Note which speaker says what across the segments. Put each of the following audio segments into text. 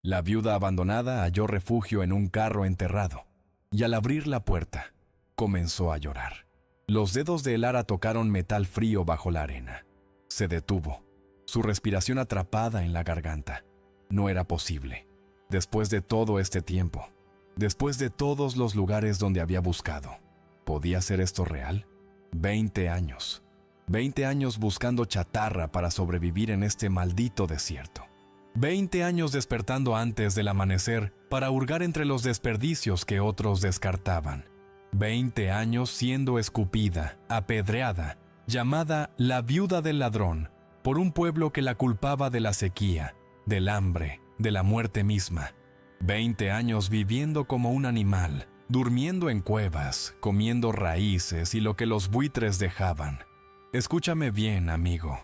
Speaker 1: La viuda abandonada halló refugio en un carro enterrado, y al abrir la puerta, comenzó a llorar. Los dedos de Elara tocaron metal frío bajo la arena. Se detuvo, su respiración atrapada en la garganta. No era posible. Después de todo este tiempo, después de todos los lugares donde había buscado, ¿podía ser esto real? 20 años. 20 años buscando chatarra para sobrevivir en este maldito desierto. 20 años despertando antes del amanecer para hurgar entre los desperdicios que otros descartaban. 20 años siendo escupida, apedreada, llamada la viuda del ladrón, por un pueblo que la culpaba de la sequía, del hambre, de la muerte misma. 20 años viviendo como un animal, durmiendo en cuevas, comiendo raíces y lo que los buitres dejaban. Escúchame bien, amigo.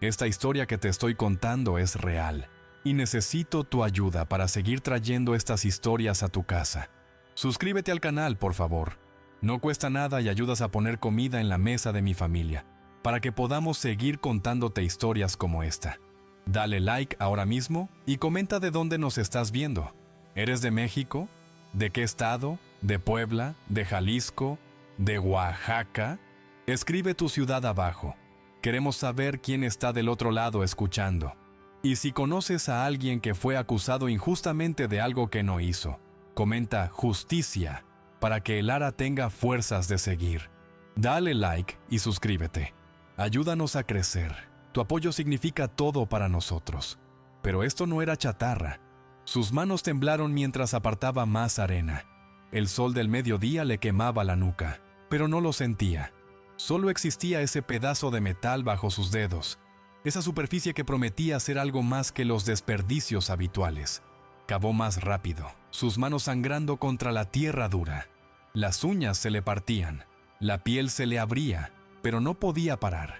Speaker 1: Esta historia que te estoy contando es real, y necesito tu ayuda para seguir trayendo estas historias a tu casa. Suscríbete al canal, por favor. No cuesta nada y ayudas a poner comida en la mesa de mi familia, para que podamos seguir contándote historias como esta. Dale like ahora mismo y comenta de dónde nos estás viendo. ¿Eres de México? ¿De qué estado? ¿De Puebla? ¿De Jalisco? ¿De Oaxaca? Escribe tu ciudad abajo. Queremos saber quién está del otro lado escuchando. Y si conoces a alguien que fue acusado injustamente de algo que no hizo, comenta justicia para que Elara tenga fuerzas de seguir. Dale like y suscríbete. Ayúdanos a crecer. Tu apoyo significa todo para nosotros. Pero esto no era chatarra. Sus manos temblaron mientras apartaba más arena. El sol del mediodía le quemaba la nuca, pero no lo sentía. Solo existía ese pedazo de metal bajo sus dedos, esa superficie que prometía ser algo más que los desperdicios habituales. Cavó más rápido, sus manos sangrando contra la tierra dura. Las uñas se le partían, la piel se le abría, pero no podía parar.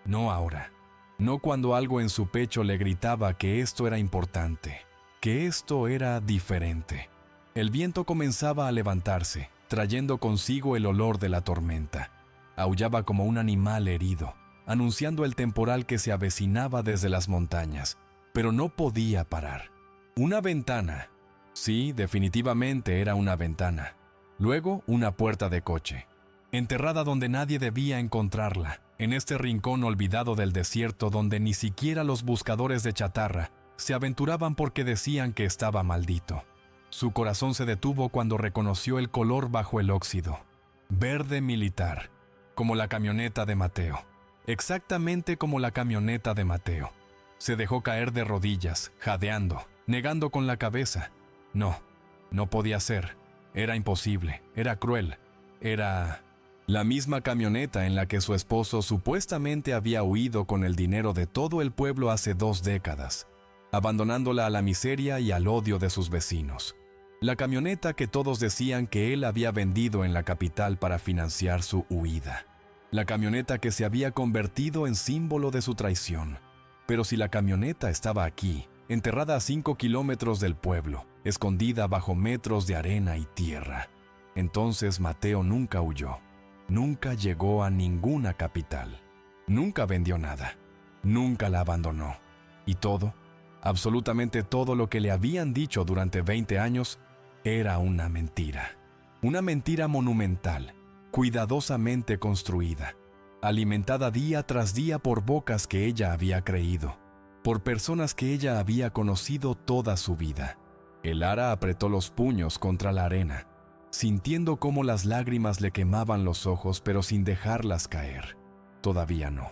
Speaker 1: No ahora. No cuando algo en su pecho le gritaba que esto era importante, que esto era diferente. El viento comenzaba a levantarse, trayendo consigo el olor de la tormenta. Aullaba como un animal herido, anunciando el temporal que se avecinaba desde las montañas, pero no podía parar. Una ventana. Sí, definitivamente era una ventana. Luego, una puerta de coche. Enterrada donde nadie debía encontrarla, en este rincón olvidado del desierto donde ni siquiera los buscadores de chatarra se aventuraban porque decían que estaba maldito. Su corazón se detuvo cuando reconoció el color bajo el óxido. Verde militar, como la camioneta de Mateo. Exactamente como la camioneta de Mateo. Se dejó caer de rodillas, jadeando, negando con la cabeza. No podía ser. Era imposible, era cruel, era la misma camioneta en la que su esposo supuestamente había huido con el dinero de todo el pueblo hace 2 décadas, abandonándola a la miseria y al odio de sus vecinos. La camioneta que todos decían que él había vendido en la capital para financiar su huida. La camioneta que se había convertido en símbolo de su traición. Pero si la camioneta estaba aquí, enterrada a 5 kilómetros del pueblo, escondida bajo metros de arena y tierra, entonces Mateo nunca huyó. Nunca llegó a ninguna capital. Nunca vendió nada. Nunca la abandonó. Y todo, absolutamente todo lo que le habían dicho durante 20 años, era una mentira. Una mentira monumental, cuidadosamente construida, alimentada día tras día por bocas que ella había creído, por personas que ella había conocido toda su vida. Elara apretó los puños contra la arena, sintiendo cómo las lágrimas le quemaban los ojos, pero sin dejarlas caer. Todavía no.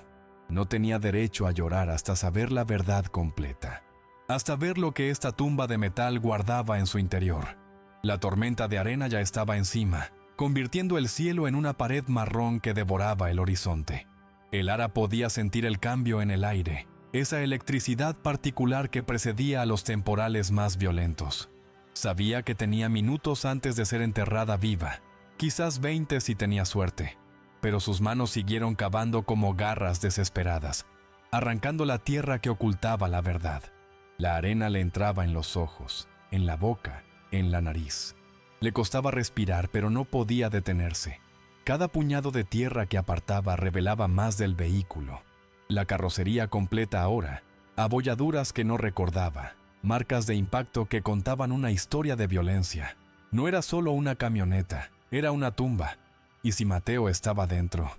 Speaker 1: No tenía derecho a llorar hasta saber la verdad completa, hasta ver lo que esta tumba de metal guardaba en su interior. La tormenta de arena ya estaba encima, convirtiendo el cielo en una pared marrón que devoraba el horizonte. Elara podía sentir el cambio en el aire, esa electricidad particular que precedía a los temporales más violentos. Sabía que tenía minutos antes de ser enterrada viva, quizás 20 si tenía suerte, pero sus manos siguieron cavando como garras desesperadas, arrancando la tierra que ocultaba la verdad. La arena le entraba en los ojos, en la boca, en la nariz. Le costaba respirar, pero no podía detenerse. Cada puñado de tierra que apartaba revelaba más del vehículo. La carrocería completa ahora, abolladuras que no recordaba, marcas de impacto que contaban una historia de violencia. No era solo una camioneta, era una tumba. ¿Y si Mateo estaba dentro?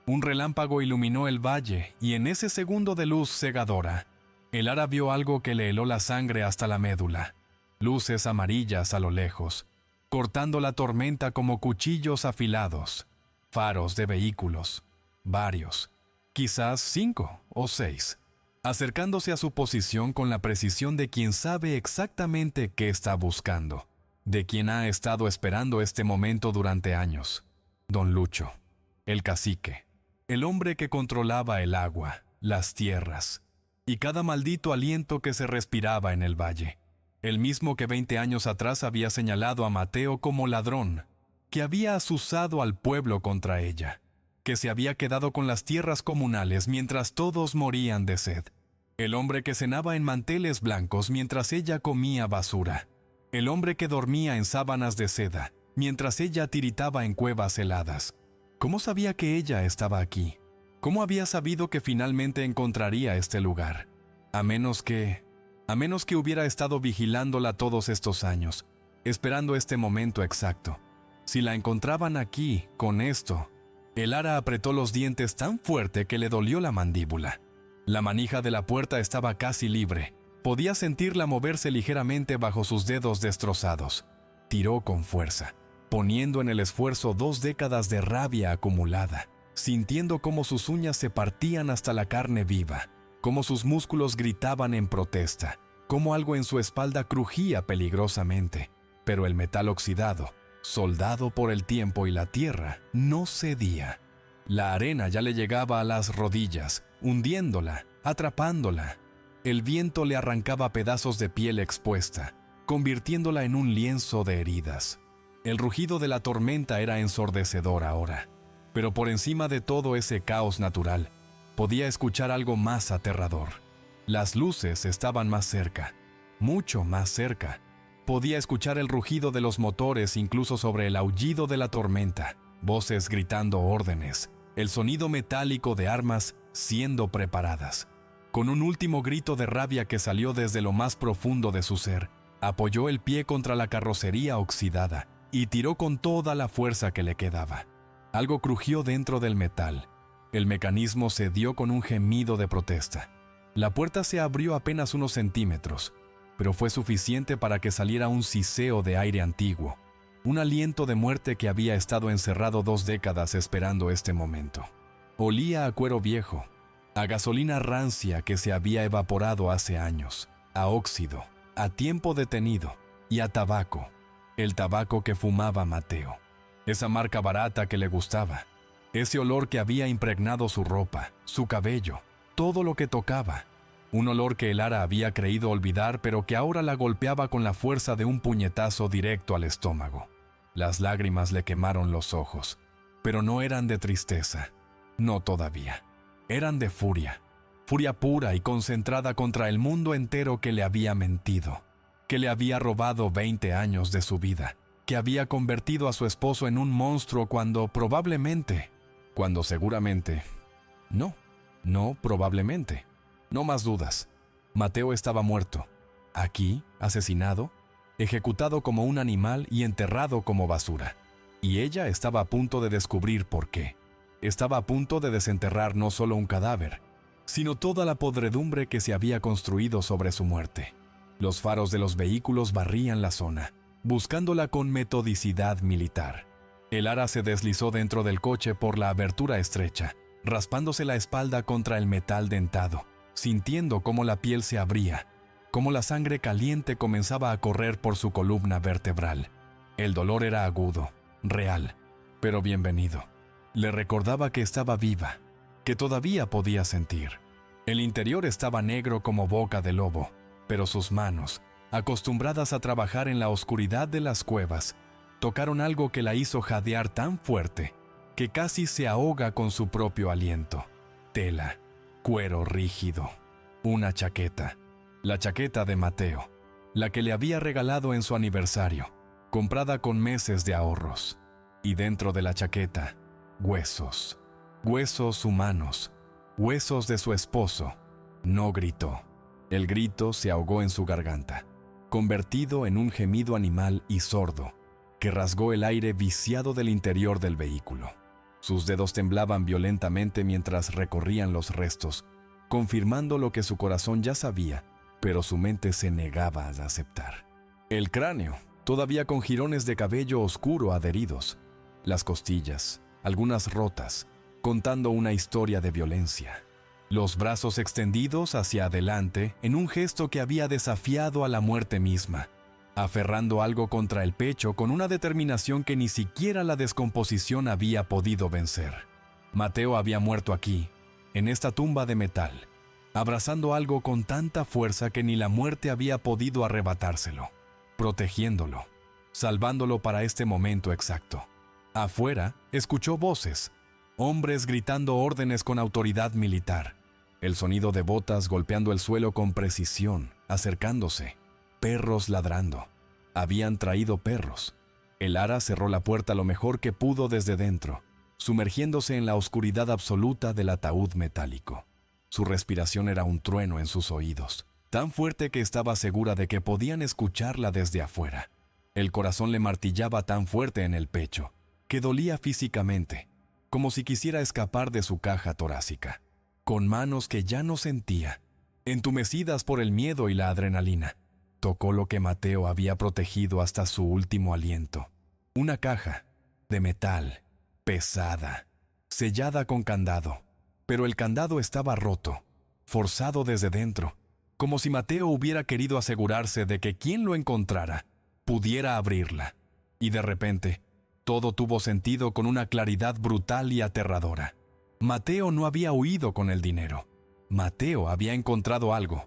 Speaker 1: Un relámpago iluminó el valle y en ese segundo de luz cegadora, el Ara vio algo que le heló la sangre hasta la médula. Luces amarillas a lo lejos, cortando la tormenta como cuchillos afilados. Faros de vehículos, varios, quizás 5 o 6, acercándose a su posición con la precisión de quien sabe exactamente qué está buscando, de quien ha estado esperando este momento durante años. Don Lucho, el cacique, el hombre que controlaba el agua, las tierras y cada maldito aliento que se respiraba en el valle. El mismo que 20 años atrás había señalado a Mateo como ladrón, que había azuzado al pueblo contra ella, que se había quedado con las tierras comunales mientras todos morían de sed. El hombre que cenaba en manteles blancos mientras ella comía basura. El hombre que dormía en sábanas de seda mientras ella tiritaba en cuevas heladas. ¿Cómo sabía que ella estaba aquí? ¿Cómo había sabido que finalmente encontraría este lugar? A menos que hubiera estado vigilándola todos estos años, esperando este momento exacto. Si la encontraban aquí, con esto, el Ara apretó los dientes tan fuerte que le dolió la mandíbula. La manija de la puerta estaba casi libre. Podía sentirla moverse ligeramente bajo sus dedos destrozados. Tiró con fuerza, poniendo en el esfuerzo 2 décadas de rabia acumulada, sintiendo cómo sus uñas se partían hasta la carne viva, cómo sus músculos gritaban en protesta, cómo algo en su espalda crujía peligrosamente, pero el metal oxidado, soldado por el tiempo y la tierra, no cedía. La arena ya le llegaba a las rodillas, hundiéndola, atrapándola. El viento le arrancaba pedazos de piel expuesta, convirtiéndola en un lienzo de heridas. El rugido de la tormenta era ensordecedor ahora, pero por encima de todo ese caos natural, podía escuchar algo más aterrador. Las luces estaban más cerca, mucho más cerca. Podía escuchar el rugido de los motores incluso sobre el aullido de la tormenta, voces gritando órdenes, el sonido metálico de armas siendo preparadas. Con un último grito de rabia que salió desde lo más profundo de su ser, apoyó el pie contra la carrocería oxidada y tiró con toda la fuerza que le quedaba. Algo crujió dentro del metal. El mecanismo cedió con un gemido de protesta. La puerta se abrió apenas unos centímetros, pero fue suficiente para que saliera un siseo de aire antiguo, un aliento de muerte que había estado encerrado 2 décadas esperando este momento. Olía a cuero viejo, a gasolina rancia que se había evaporado hace años, a óxido, a tiempo detenido y a tabaco, el tabaco que fumaba Mateo. Esa marca barata que le gustaba, ese olor que había impregnado su ropa, su cabello, todo lo que tocaba. Un olor que el Ara había creído olvidar, pero que ahora la golpeaba con la fuerza de un puñetazo directo al estómago. Las lágrimas le quemaron los ojos, pero no eran de tristeza, no todavía. Eran de furia, furia pura y concentrada contra el mundo entero que le había mentido, que le había robado 20 años de su vida, que había convertido a su esposo en un monstruo cuando seguramente, probablemente. No más dudas. Mateo estaba muerto. Aquí, asesinado, ejecutado como un animal y enterrado como basura. Y ella estaba a punto de descubrir por qué. Estaba a punto de desenterrar no solo un cadáver, sino toda la podredumbre que se había construido sobre su muerte. Los faros de los vehículos barrían la zona, buscándola con metodicidad militar. El Ara se deslizó dentro del coche por la abertura estrecha, raspándose la espalda contra el metal dentado, sintiendo cómo la piel se abría, cómo la sangre caliente comenzaba a correr por su columna vertebral. El dolor era agudo, real, pero bienvenido. Le recordaba que estaba viva, que todavía podía sentir. El interior estaba negro como boca de lobo, pero sus manos, acostumbradas a trabajar en la oscuridad de las cuevas, tocaron algo que la hizo jadear tan fuerte que casi se ahoga con su propio aliento. Tela, cuero rígido, una chaqueta, la chaqueta de Mateo, la que le había regalado en su aniversario, comprada con meses de ahorros. Y dentro de la chaqueta, huesos, huesos humanos, huesos de su esposo. No gritó, El grito se ahogó en su garganta, convertido en un gemido animal y sordo, que rasgó el aire viciado del interior del vehículo. Sus dedos temblaban violentamente mientras recorrían los restos, confirmando lo que su corazón ya sabía, pero su mente se negaba a aceptar. El cráneo, todavía con jirones de cabello oscuro adheridos, las costillas, algunas rotas, contando una historia de violencia. Los brazos extendidos hacia adelante en un gesto que había desafiado a la muerte misma, aferrando algo contra el pecho con una determinación que ni siquiera la descomposición había podido vencer. Mateo había muerto aquí, en esta tumba de metal, abrazando algo con tanta fuerza que ni la muerte había podido arrebatárselo, protegiéndolo, salvándolo para este momento exacto. Afuera, escuchó voces, hombres gritando órdenes con autoridad militar, el sonido de botas golpeando el suelo con precisión, acercándose, perros ladrando. Habían traído perros. El Ara cerró la puerta lo mejor que pudo desde dentro, sumergiéndose en la oscuridad absoluta del ataúd metálico. Su respiración era un trueno en sus oídos, tan fuerte que estaba segura de que podían escucharla desde afuera. El corazón le martillaba tan fuerte en el pecho, que dolía físicamente, como si quisiera escapar de su caja torácica. Con manos que ya no sentía, entumecidas por el miedo y la adrenalina, tocó lo que Mateo había protegido hasta su último aliento. Una caja de metal, pesada, sellada con candado, pero el candado estaba roto, forzado desde dentro, como si Mateo hubiera querido asegurarse de que quien lo encontrara pudiera abrirla. Y de repente, todo tuvo sentido con una claridad brutal y aterradora. Mateo no había huido con el dinero. Mateo había encontrado algo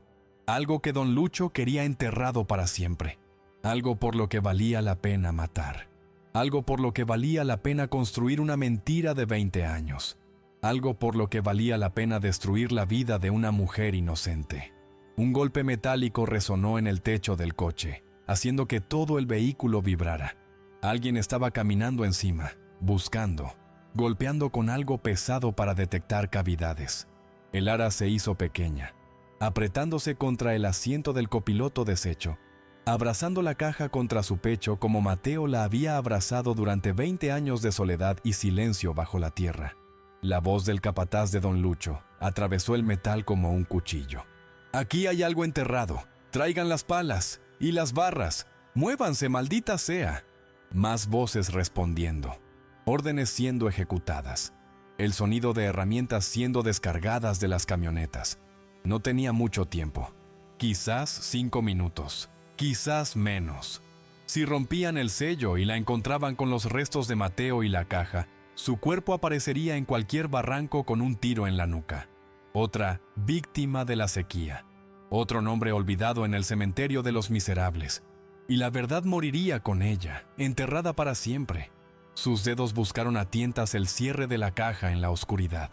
Speaker 1: que don Lucho quería enterrado para siempre, algo por lo que valía la pena matar, algo por lo que valía la pena construir una mentira de 20 años, algo por lo que valía la pena destruir la vida de una mujer inocente. Un golpe metálico resonó en el techo del coche, haciendo que todo el vehículo vibrara. Alguien estaba caminando encima, buscando, golpeando con algo pesado para detectar cavidades. El Ara se hizo pequeña, apretándose contra el asiento del copiloto deshecho, abrazando la caja contra su pecho como Mateo la había abrazado durante 20 años de soledad y silencio bajo la tierra. La voz del capataz de don Lucho atravesó el metal como un cuchillo. «Aquí hay algo enterrado. Traigan las palas y las barras. Muévanse, maldita sea». Más voces respondiendo. Órdenes siendo ejecutadas. El sonido de herramientas siendo descargadas de las camionetas. No tenía mucho tiempo. Quizás 5 minutos. Quizás menos. Si rompían el sello y la encontraban con los restos de Mateo y la caja, su cuerpo aparecería en cualquier barranco con un tiro en la nuca. Otra víctima de la sequía. Otro nombre olvidado en el cementerio de los miserables. Y la verdad moriría con ella, enterrada para siempre. Sus dedos buscaron a tientas el cierre de la caja en la oscuridad.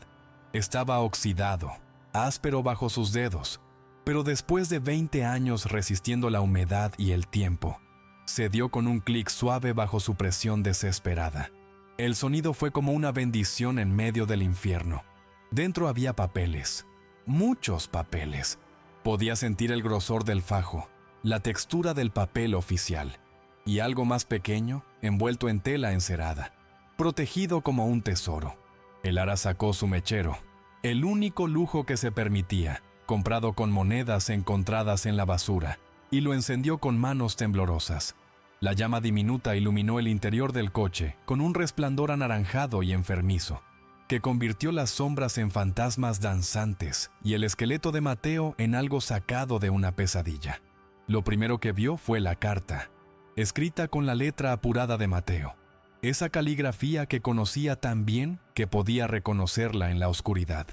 Speaker 1: Estaba oxidado, áspero bajo sus dedos, pero después de 20 años resistiendo la humedad y el tiempo, cedió con un clic suave bajo su presión desesperada. El sonido fue como una bendición en medio del infierno. Dentro había papeles, muchos papeles. Podía sentir el grosor del fajo, la textura del papel oficial, y algo más pequeño, envuelto en tela encerada, protegido como un tesoro. El Ara sacó su mechero, el único lujo que se permitía, comprado con monedas encontradas en la basura, y lo encendió con manos temblorosas. La llama diminuta iluminó el interior del coche con un resplandor anaranjado y enfermizo, que convirtió las sombras en fantasmas danzantes y el esqueleto de Mateo en algo sacado de una pesadilla. Lo primero que vio fue la carta, escrita con la letra apurada de Mateo, esa caligrafía que conocía tan bien que podía reconocerla en la oscuridad,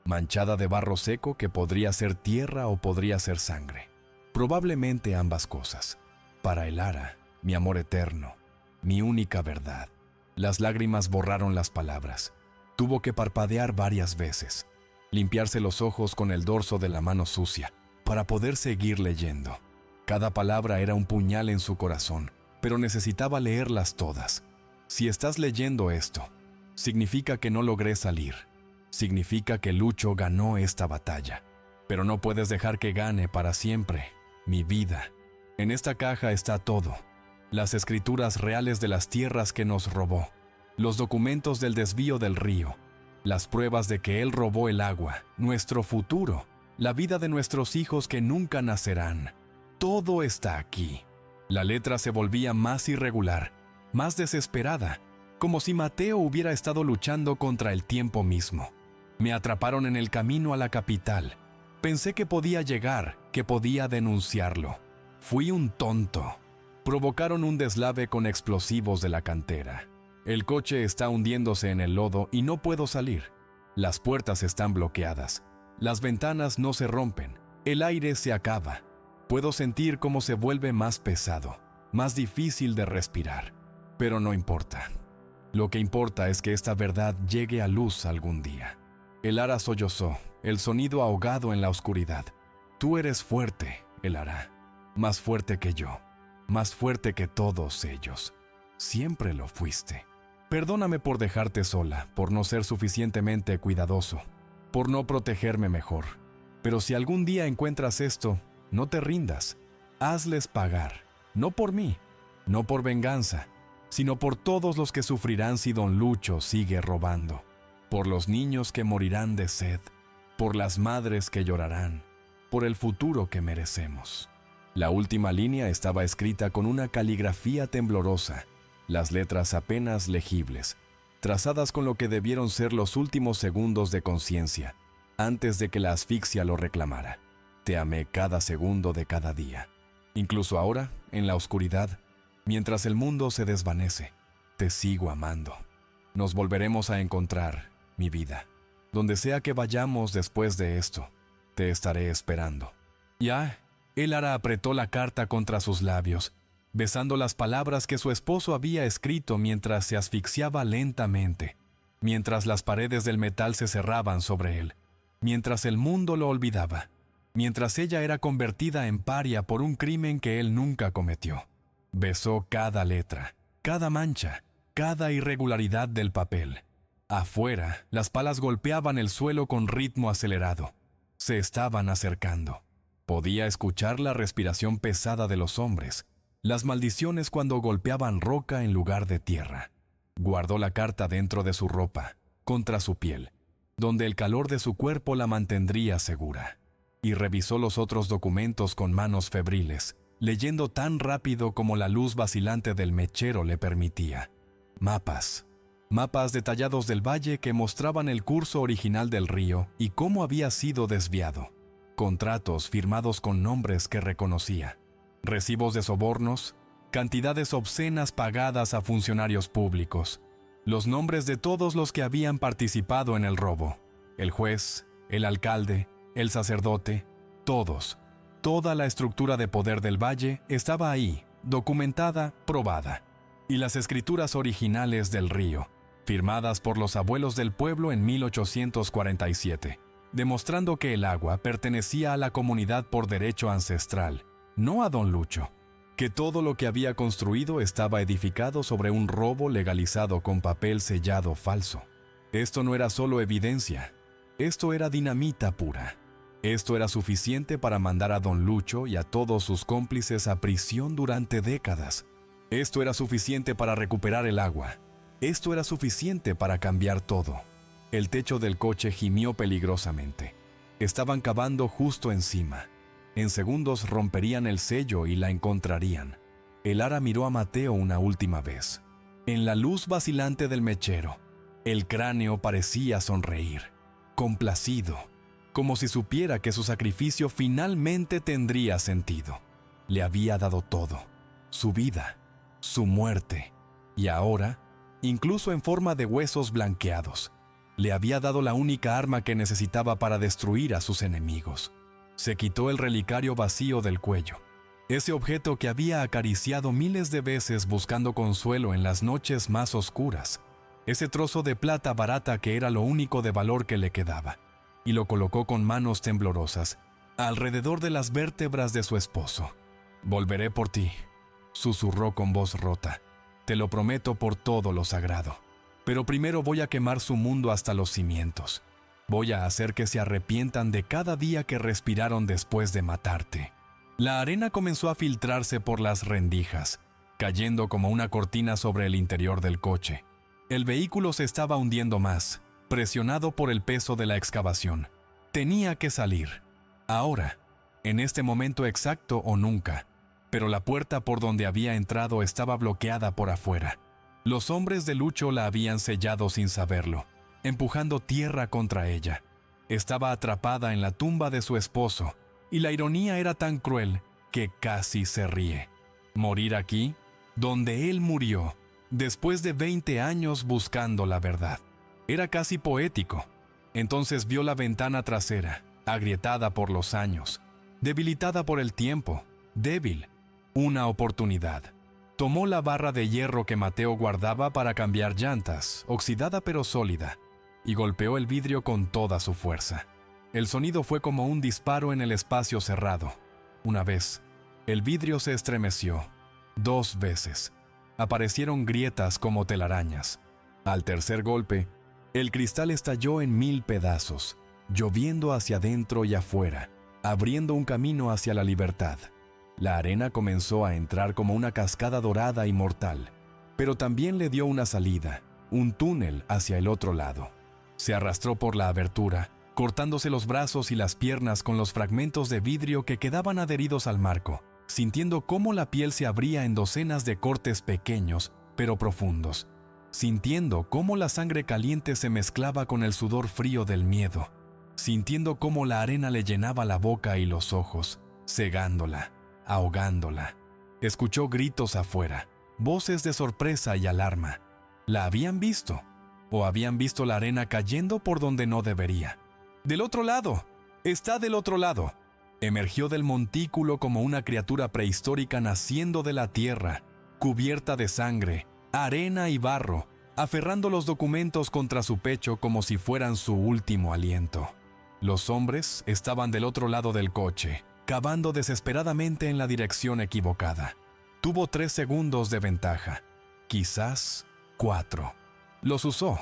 Speaker 1: manchada de barro seco que podría ser tierra o podría ser sangre, probablemente ambas cosas. Para el Ara, mi amor eterno, mi única verdad. Las lágrimas borraron las palabras. Tuvo que parpadear varias veces, limpiarse los ojos con el dorso de la mano sucia, para poder seguir leyendo. Cada palabra era un puñal en su corazón, pero necesitaba leerlas todas. Si estás leyendo esto, significa que no logré salir. Significa que Lucho ganó esta batalla. Pero no puedes dejar que gane para siempre mi vida. En esta caja está todo. Las escrituras reales de las tierras que nos robó, los documentos del desvío del río, las pruebas de que él robó el agua, nuestro futuro, la vida de nuestros hijos que nunca nacerán. Todo está aquí. La letra se volvía más irregular, más desesperada, como si Mateo hubiera estado luchando contra el tiempo mismo. Me atraparon en el camino a la capital. Pensé que podía llegar, que podía denunciarlo. Fui un tonto. Provocaron un deslave con explosivos de la cantera. El coche está hundiéndose en el lodo y no puedo salir. Las puertas están bloqueadas. Las ventanas no se rompen. El aire se acaba. Puedo sentir cómo se vuelve más pesado, más difícil de respirar. Pero no importa. Lo que importa es que esta verdad llegue a luz algún día. El ara sollozó, el sonido ahogado en la oscuridad. Tú eres fuerte, el ara. Más fuerte que yo. Más fuerte que todos ellos. Siempre lo fuiste. Perdóname por dejarte sola, por no ser suficientemente cuidadoso, por no protegerme mejor. Pero si algún día encuentras esto, no te rindas. Hazles pagar. No por mí, no por venganza, sino por todos los que sufrirán si don Lucho sigue robando. Por los niños que morirán de sed, por las madres que llorarán, por el futuro que merecemos. La última línea estaba escrita con una caligrafía temblorosa, las letras apenas legibles, trazadas con lo que debieron ser los últimos segundos de conciencia, antes de que la asfixia lo reclamara. Te amé cada segundo de cada día. Incluso ahora, en la oscuridad, mientras el mundo se desvanece, te sigo amando. Nos volveremos a encontrar, mi vida. Donde sea que vayamos después de esto, te estaré esperando. Ya, el ara apretó la carta contra sus labios, besando las palabras que su esposo había escrito mientras se asfixiaba lentamente, mientras las paredes del metal se cerraban sobre él, mientras el mundo lo olvidaba, mientras ella era convertida en paria por un crimen que él nunca cometió. Besó cada letra, cada mancha, cada irregularidad del papel. Afuera, las palas golpeaban el suelo con ritmo acelerado. Se estaban acercando. Podía escuchar la respiración pesada de los hombres, las maldiciones cuando golpeaban roca en lugar de tierra. Guardó la carta dentro de su ropa, contra su piel, donde el calor de su cuerpo la mantendría segura. Y revisó los otros documentos con manos febriles, leyendo tan rápido como la luz vacilante del mechero le permitía. Mapas detallados del valle que mostraban el curso original del río y cómo había sido desviado. Contratos firmados con nombres que reconocía. Recibos de sobornos, cantidades obscenas pagadas a funcionarios públicos. Los nombres de todos los que habían participado en el robo. El juez, el alcalde, el sacerdote, todos. Toda la estructura de poder del valle estaba ahí, documentada, probada. Y las escrituras originales del río, firmadas por los abuelos del pueblo en 1847, demostrando que el agua pertenecía a la comunidad por derecho ancestral, no a don Lucho, que todo lo que había construido estaba edificado sobre un robo legalizado con papel sellado falso. Esto no era solo evidencia, esto era dinamita pura. Esto era suficiente para mandar a don Lucho y a todos sus cómplices a prisión durante décadas. Esto era suficiente para recuperar el agua. Esto era suficiente para cambiar todo. El techo del coche gimió peligrosamente. Estaban cavando justo encima. En segundos romperían el sello y la encontrarían. El ara miró a Mateo una última vez. En la luz vacilante del mechero, el cráneo parecía sonreír, complacido, como si supiera que su sacrificio finalmente tendría sentido. Le había dado todo, su vida, su muerte, y ahora, incluso en forma de huesos blanqueados, le había dado la única arma que necesitaba para destruir a sus enemigos. Se quitó el relicario vacío del cuello, ese objeto que había acariciado miles de veces buscando consuelo en las noches más oscuras, ese trozo de plata barata que era lo único de valor que le quedaba, y lo colocó con manos temblorosas alrededor de las vértebras de su esposo. «Volveré por ti», susurró con voz rota. «Te lo prometo por todo lo sagrado. Pero primero voy a quemar su mundo hasta los cimientos. Voy a hacer que se arrepientan de cada día que respiraron después de matarte. La arena comenzó a filtrarse por las rendijas, cayendo como una cortina sobre el interior del coche. El vehículo se estaba hundiendo más, presionado por el peso de la excavación. Tenía que salir. Ahora, en este momento exacto o nunca. Pero la puerta por donde había entrado estaba bloqueada por afuera. Los hombres de Lucho la habían sellado sin saberlo, empujando tierra contra ella. Estaba atrapada en la tumba de su esposo, y la ironía era tan cruel que casi se ríe. Morir aquí, donde él murió, después de 20 años buscando la verdad. Era casi poético. Entonces vio la ventana trasera, agrietada por los años, debilitada por el tiempo, débil. Una oportunidad. Tomó la barra de hierro que Mateo guardaba para cambiar llantas, oxidada pero sólida, y golpeó el vidrio con toda su fuerza. El sonido fue como un disparo en el espacio cerrado. Una vez, el vidrio se estremeció. 2 veces. Aparecieron grietas como telarañas. Al tercer golpe, el cristal estalló en 1000 pedazos, lloviendo hacia adentro y afuera, abriendo un camino hacia la libertad. La arena comenzó a entrar como una cascada dorada y mortal, pero también le dio una salida, un túnel hacia el otro lado. Se arrastró por la abertura, cortándose los brazos y las piernas con los fragmentos de vidrio que quedaban adheridos al marco, sintiendo cómo la piel se abría en docenas de cortes pequeños, pero profundos, sintiendo cómo la sangre caliente se mezclaba con el sudor frío del miedo, sintiendo cómo la arena le llenaba la boca y los ojos, cegándola, ahogándola. Escuchó gritos afuera, voces de sorpresa y alarma. ¿La habían visto? ¿O habían visto la arena cayendo por donde no debería? ¡Del otro lado! ¡Está del otro lado! Emergió del montículo como una criatura prehistórica naciendo de la tierra, cubierta de sangre, arena y barro, aferrando los documentos contra su pecho como si fueran su último aliento. Los hombres estaban del otro lado del coche, cavando desesperadamente en la dirección equivocada. Tuvo 3 segundos de ventaja, quizás 4. Los usó.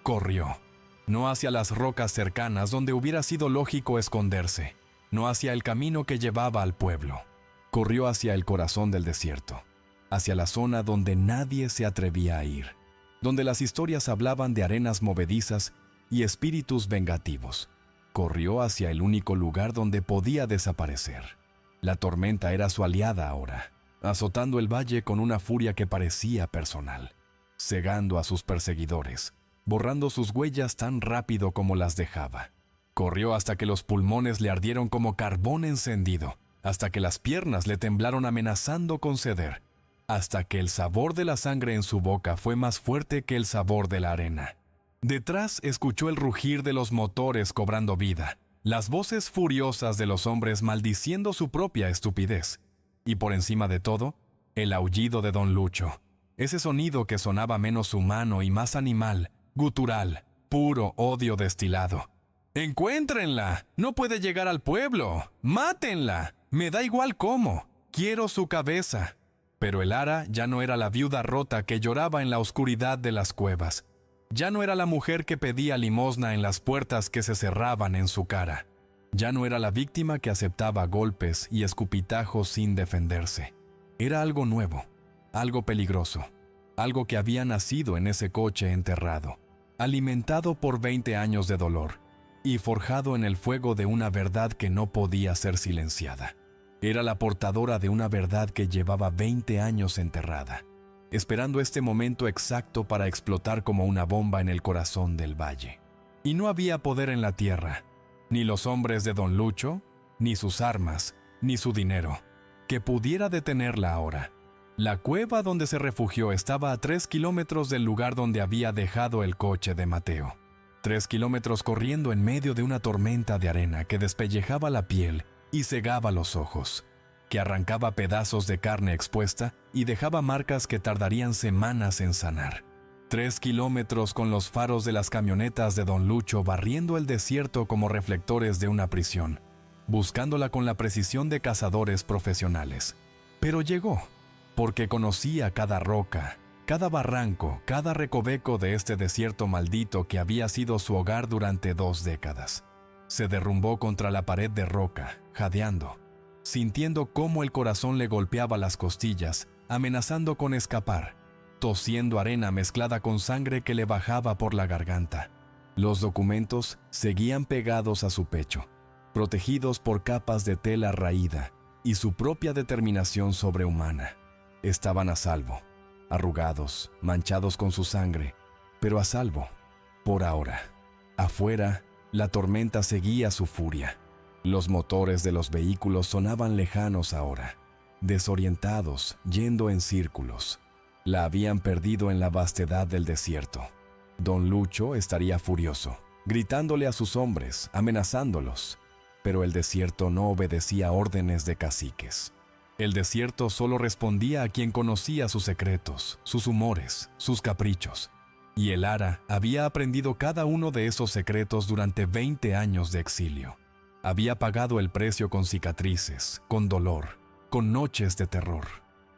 Speaker 1: Corrió. No hacia las rocas cercanas donde hubiera sido lógico esconderse, no hacia el camino que llevaba al pueblo. Corrió hacia el corazón del desierto, hacia la zona donde nadie se atrevía a ir, donde las historias hablaban de arenas movedizas y espíritus vengativos. Corrió hacia el único lugar donde podía desaparecer. La tormenta era su aliada ahora, azotando el valle con una furia que parecía personal, cegando a sus perseguidores, borrando sus huellas tan rápido como las dejaba. Corrió hasta que los pulmones le ardieron como carbón encendido, hasta que las piernas le temblaron amenazando con ceder, hasta que el sabor de la sangre en su boca fue más fuerte que el sabor de la arena. Detrás escuchó el rugir de los motores cobrando vida, las voces furiosas de los hombres maldiciendo su propia estupidez, y por encima de todo, el aullido de Don Lucho, ese sonido que sonaba menos humano y más animal, gutural, puro odio destilado. ¡Encuéntrenla! ¡No puede llegar al pueblo! ¡Mátenla! Me da igual cómo. Quiero su cabeza. Pero el ara ya no era la viuda rota que lloraba en la oscuridad de las cuevas. Ya no era la mujer que pedía limosna en las puertas que se cerraban en su cara. Ya no era la víctima que aceptaba golpes y escupitajos sin defenderse. Era algo nuevo, algo peligroso, algo que había nacido en ese coche enterrado, alimentado por 20 años de dolor y forjado en el fuego de una verdad que no podía ser silenciada. Era la portadora de una verdad que llevaba 20 años enterrada, esperando este momento exacto para explotar como una bomba en el corazón del valle. Y no había poder en la tierra, ni los hombres de Don Lucho, ni sus armas, ni su dinero, que pudiera detenerla ahora. La cueva donde se refugió estaba a 3 kilómetros del lugar donde había dejado el coche de Mateo. 3 kilómetros corriendo en medio de una tormenta de arena que despellejaba la piel y cegaba los ojos, que arrancaba pedazos de carne expuesta y dejaba marcas que tardarían semanas en sanar. 3 kilómetros con los faros de las camionetas de Don Lucho barriendo el desierto como reflectores de una prisión, buscándola con la precisión de cazadores profesionales. Pero llegó, porque conocía cada roca, Cada barranco, cada recoveco de este desierto maldito que había sido su hogar durante 2 décadas, se derrumbó contra la pared de roca, jadeando, sintiendo cómo el corazón le golpeaba las costillas, amenazando con escapar, tosiendo arena mezclada con sangre que le bajaba por la garganta. Los documentos seguían pegados a su pecho, protegidos por capas de tela raída y su propia determinación sobrehumana. Estaban a salvo, arrugados, manchados con su sangre, pero a salvo, por ahora. Afuera, la tormenta seguía su furia. Los motores de los vehículos sonaban lejanos ahora, desorientados, yendo en círculos. La habían perdido en la vastedad del desierto. Don Lucho estaría furioso, gritándole a sus hombres, amenazándolos, pero el desierto no obedecía órdenes de caciques. El desierto solo respondía a quien conocía sus secretos, sus humores, sus caprichos. Y el Ara había aprendido cada uno de esos secretos durante 20 años de exilio. Había pagado el precio con cicatrices, con dolor, con noches de terror.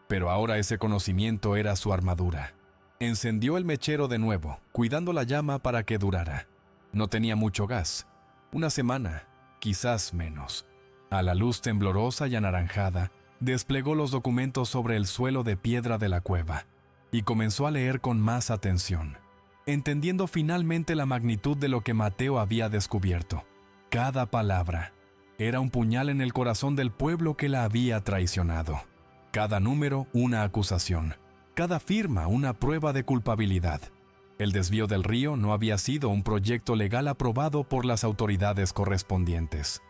Speaker 1: Pero ahora ese conocimiento era su armadura. Encendió el mechero de nuevo, cuidando la llama para que durara. No tenía mucho gas. 1 semana, quizás menos. A la luz temblorosa y anaranjada, desplegó los documentos sobre el suelo de piedra de la cueva y comenzó a leer con más atención, entendiendo finalmente la magnitud de lo que Mateo había descubierto. Cada palabra era un puñal en el corazón del pueblo que la había traicionado. Cada número una acusación, cada firma una prueba de culpabilidad. El desvío del río no había sido un proyecto legal aprobado por las autoridades correspondientes.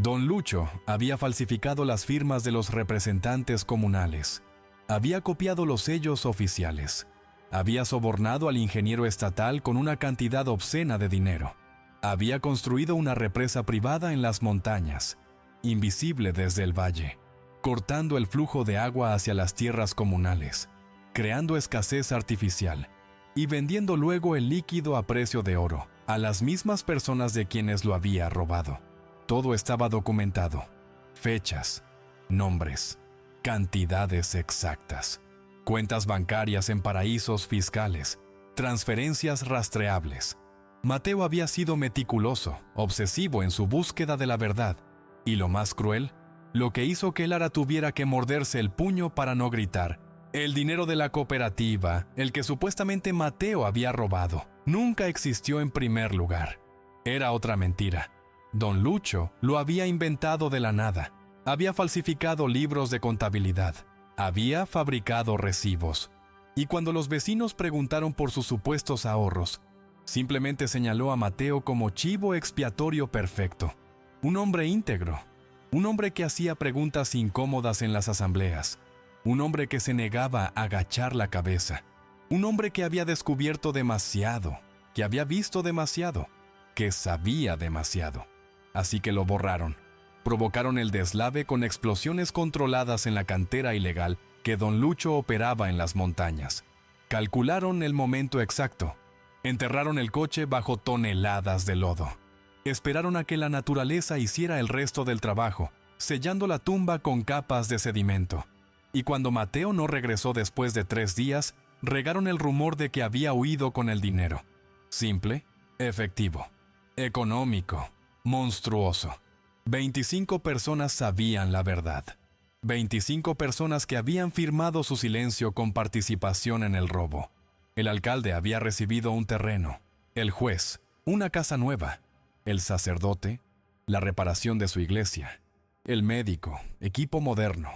Speaker 1: Don Lucho había falsificado las firmas de los representantes comunales, había copiado los sellos oficiales, había sobornado al ingeniero estatal con una cantidad obscena de dinero, había construido una represa privada en las montañas, invisible desde el valle, cortando el flujo de agua hacia las tierras comunales, creando escasez artificial y vendiendo luego el líquido a precio de oro a las mismas personas de quienes lo había robado. Todo estaba documentado. Fechas, nombres, cantidades exactas, cuentas bancarias en paraísos fiscales, transferencias rastreables. Mateo había sido meticuloso, obsesivo en su búsqueda de la verdad, y lo más cruel, lo que hizo que el Ara tuviera que morderse el puño para no gritar: el dinero de la cooperativa, el que supuestamente Mateo había robado, nunca existió en primer lugar. Era otra mentira. Don Lucho lo había inventado de la nada. Había falsificado libros de contabilidad. Había fabricado recibos. Y cuando los vecinos preguntaron por sus supuestos ahorros, simplemente señaló a Mateo como chivo expiatorio perfecto. Un hombre íntegro. Un hombre que hacía preguntas incómodas en las asambleas. Un hombre que se negaba a agachar la cabeza. Un hombre que había descubierto demasiado, que había visto demasiado, que sabía demasiado. Así que lo borraron. Provocaron el deslave con explosiones controladas en la cantera ilegal que Don Lucho operaba en las montañas. Calcularon el momento exacto. Enterraron el coche bajo toneladas de lodo. Esperaron a que la naturaleza hiciera el resto del trabajo, sellando la tumba con capas de sedimento. Y cuando Mateo no regresó después de 3 días, regaron el rumor de que había huido con el dinero. Simple, efectivo, económico, monstruoso. 25 personas sabían la verdad. 25 personas que habían firmado su silencio con participación en el robo. El alcalde había recibido un terreno, el juez, una casa nueva, el sacerdote, la reparación de su iglesia, el médico, equipo moderno.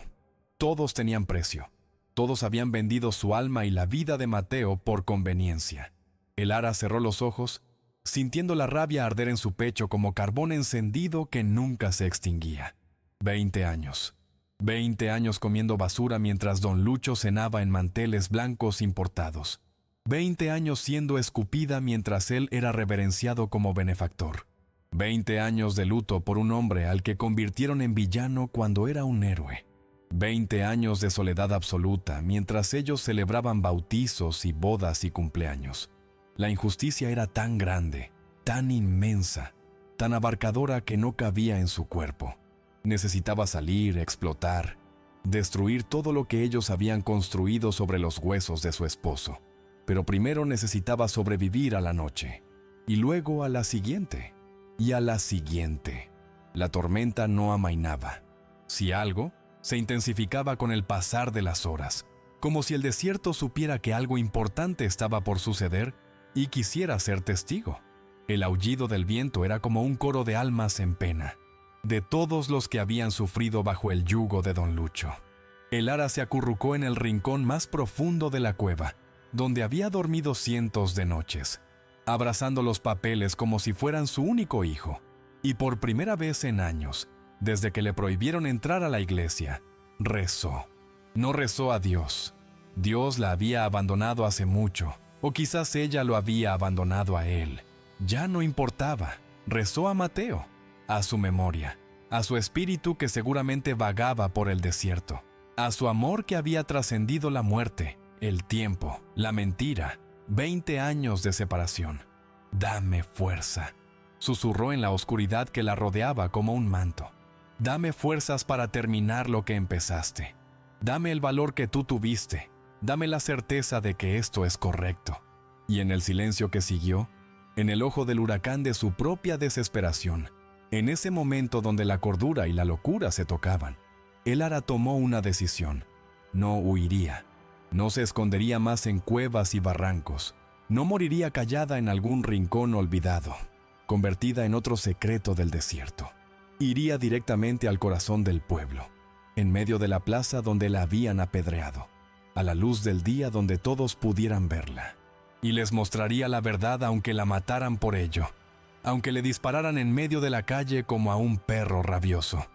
Speaker 1: Todos tenían precio. Todos habían vendido su alma y la vida de Mateo por conveniencia. El Ara cerró los ojos, sintiendo la rabia arder en su pecho como carbón encendido que nunca se extinguía. 20 años. 20 años comiendo basura mientras Don Lucho cenaba en manteles blancos importados. 20 años siendo escupida mientras él era reverenciado como benefactor. 20 años de luto por un hombre al que convirtieron en villano cuando era un héroe. 20 años de soledad absoluta mientras ellos celebraban bautizos y bodas y cumpleaños. La injusticia era tan grande, tan inmensa, tan abarcadora que no cabía en su cuerpo. Necesitaba salir, explotar, destruir todo lo que ellos habían construido sobre los huesos de su esposo. Pero primero necesitaba sobrevivir a la noche, y luego a la siguiente, y a la siguiente. La tormenta no amainaba. Si algo, se intensificaba con el pasar de las horas, como si el desierto supiera que algo importante estaba por suceder y quisiera ser testigo. El aullido del viento era como un coro de almas en pena, de todos los que habían sufrido bajo el yugo de don Lucho. El ara se acurrucó en el rincón más profundo de la cueva, donde había dormido cientos de noches, abrazando los papeles como si fueran su único hijo, y por primera vez en años, desde que le prohibieron entrar a la iglesia, rezó. No rezó a Dios. Dios la había abandonado hace mucho, o quizás ella lo había abandonado a él. Ya no importaba. Rezó a Mateo, a su memoria, a su espíritu que seguramente vagaba por el desierto, a su amor que había trascendido la muerte, el tiempo, la mentira, 20 años de separación. Dame fuerza, susurró en la oscuridad que la rodeaba como un manto. Dame fuerzas para terminar lo que empezaste. Dame el valor que tú tuviste. Dame la certeza de que esto es correcto. Y en el silencio que siguió, en el ojo del huracán de su propia desesperación, en ese momento donde la cordura y la locura se tocaban, el ara tomó una decisión. No huiría. No se escondería más en cuevas y barrancos. No moriría callada en algún rincón olvidado, convertida en otro secreto del desierto. Iría directamente al corazón del pueblo, en medio de la plaza donde la habían apedreado, a la luz del día donde todos pudieran verla. Y les mostraría la verdad aunque la mataran por ello, aunque le dispararan en medio de la calle como a un perro rabioso.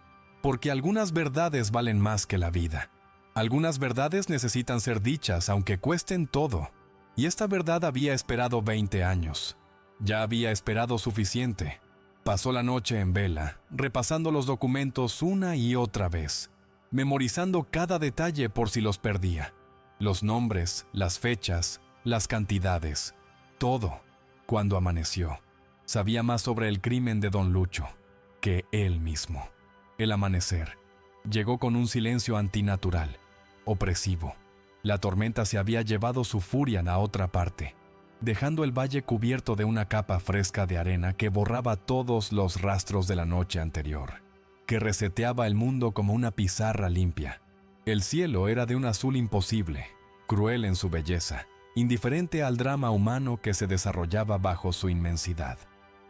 Speaker 1: Porque algunas verdades valen más que la vida. Algunas verdades necesitan ser dichas aunque cuesten todo. Y esta verdad había esperado 20 años. Ya había esperado suficiente. Pasó la noche en vela, repasando los documentos una y otra vez, memorizando cada detalle por si los perdía. Los nombres, las fechas, las cantidades, todo. Cuando amaneció, sabía más sobre el crimen de don Lucho que él mismo. El amanecer llegó con un silencio antinatural, opresivo. La tormenta se había llevado su furia a otra parte, dejando el valle cubierto de una capa fresca de arena que borraba todos los rastros de la noche anterior, que reseteaba el mundo como una pizarra limpia. El cielo era de un azul imposible, cruel en su belleza, indiferente al drama humano que se desarrollaba bajo su inmensidad.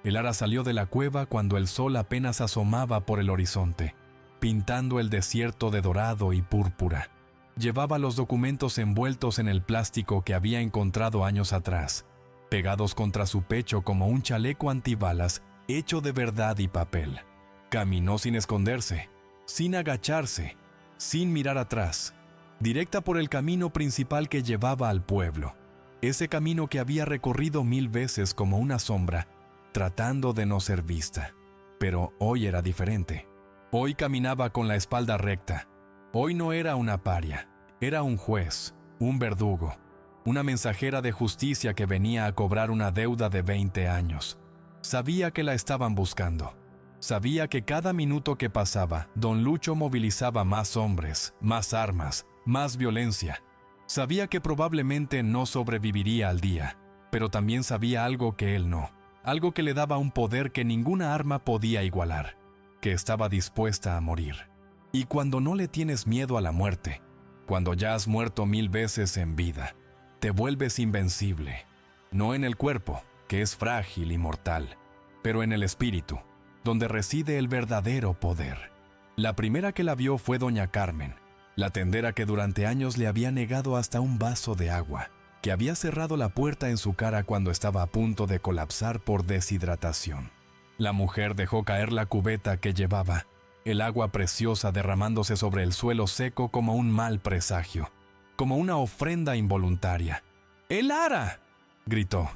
Speaker 1: El ara salió de la cueva cuando el sol apenas asomaba por el horizonte, pintando el desierto de dorado y púrpura. Llevaba los documentos envueltos en el plástico que había encontrado años atrás, pegados contra su pecho como un chaleco antibalas hecho de verdad y papel. Caminó sin esconderse, sin agacharse, sin mirar atrás, directa por el camino principal que llevaba al pueblo, ese camino que había recorrido 1000 veces como una sombra, tratando de no ser vista. Pero hoy era diferente. Hoy caminaba con la espalda recta. Hoy no era una paria, era un juez, un verdugo, una mensajera de justicia que venía a cobrar una deuda de 20 años. Sabía que la estaban buscando. Sabía que cada minuto que pasaba, don Lucho movilizaba más hombres, más armas, más violencia. Sabía que probablemente no sobreviviría al día, pero también sabía algo que él no, algo que le daba un poder que ninguna arma podía igualar, que estaba dispuesta a morir. Y cuando no le tienes miedo a la muerte, cuando ya has muerto 1000 veces en vida, te vuelves invencible, no en el cuerpo, que es frágil y mortal, pero en el espíritu, donde reside el verdadero poder. La primera que la vio fue doña Carmen, la tendera que durante años le había negado hasta un vaso de agua, que había cerrado la puerta en su cara cuando estaba a punto de colapsar por deshidratación. La mujer dejó caer la cubeta que llevaba, el agua preciosa derramándose sobre el suelo seco como un mal presagio, como una ofrenda involuntaria. ¡El ara!, gritó,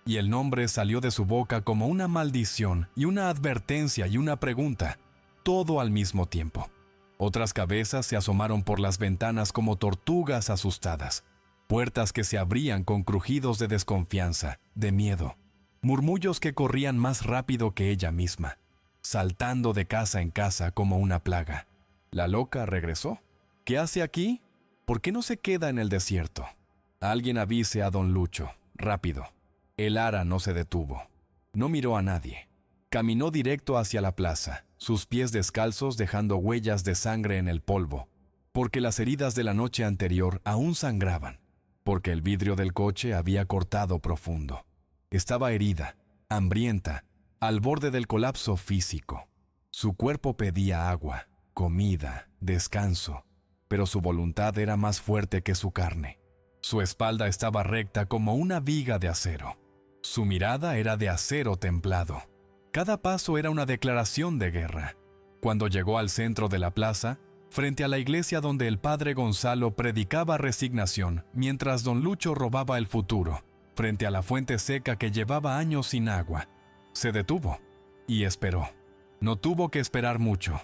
Speaker 1: y el nombre salió de su boca como una maldición y una advertencia y una pregunta, todo al mismo tiempo. Otras cabezas se asomaron por las ventanas como tortugas asustadas, puertas que se abrían con crujidos de desconfianza, de miedo, murmullos que corrían más rápido que ella misma, saltando de casa en casa como una plaga. La loca regresó. ¿Qué hace aquí? ¿Por qué no se queda en el desierto? Alguien avise a don Lucho, rápido. El ara no se detuvo. No miró a nadie. Caminó directo hacia la plaza, sus pies descalzos dejando huellas de sangre en el polvo, porque las heridas de la noche anterior aún sangraban, porque el vidrio del coche había cortado profundo. Estaba herida, hambrienta, al borde del colapso físico. Su cuerpo pedía agua, comida, descanso, pero su voluntad era más fuerte que su carne. Su espalda estaba recta como una viga de acero. Su mirada era de acero templado. Cada paso era una declaración de guerra. Cuando llegó al centro de la plaza, frente a la iglesia donde el padre Gonzalo predicaba resignación, mientras don Lucho robaba el futuro, frente a la fuente seca que llevaba años sin agua, se detuvo y esperó. No tuvo que esperar mucho.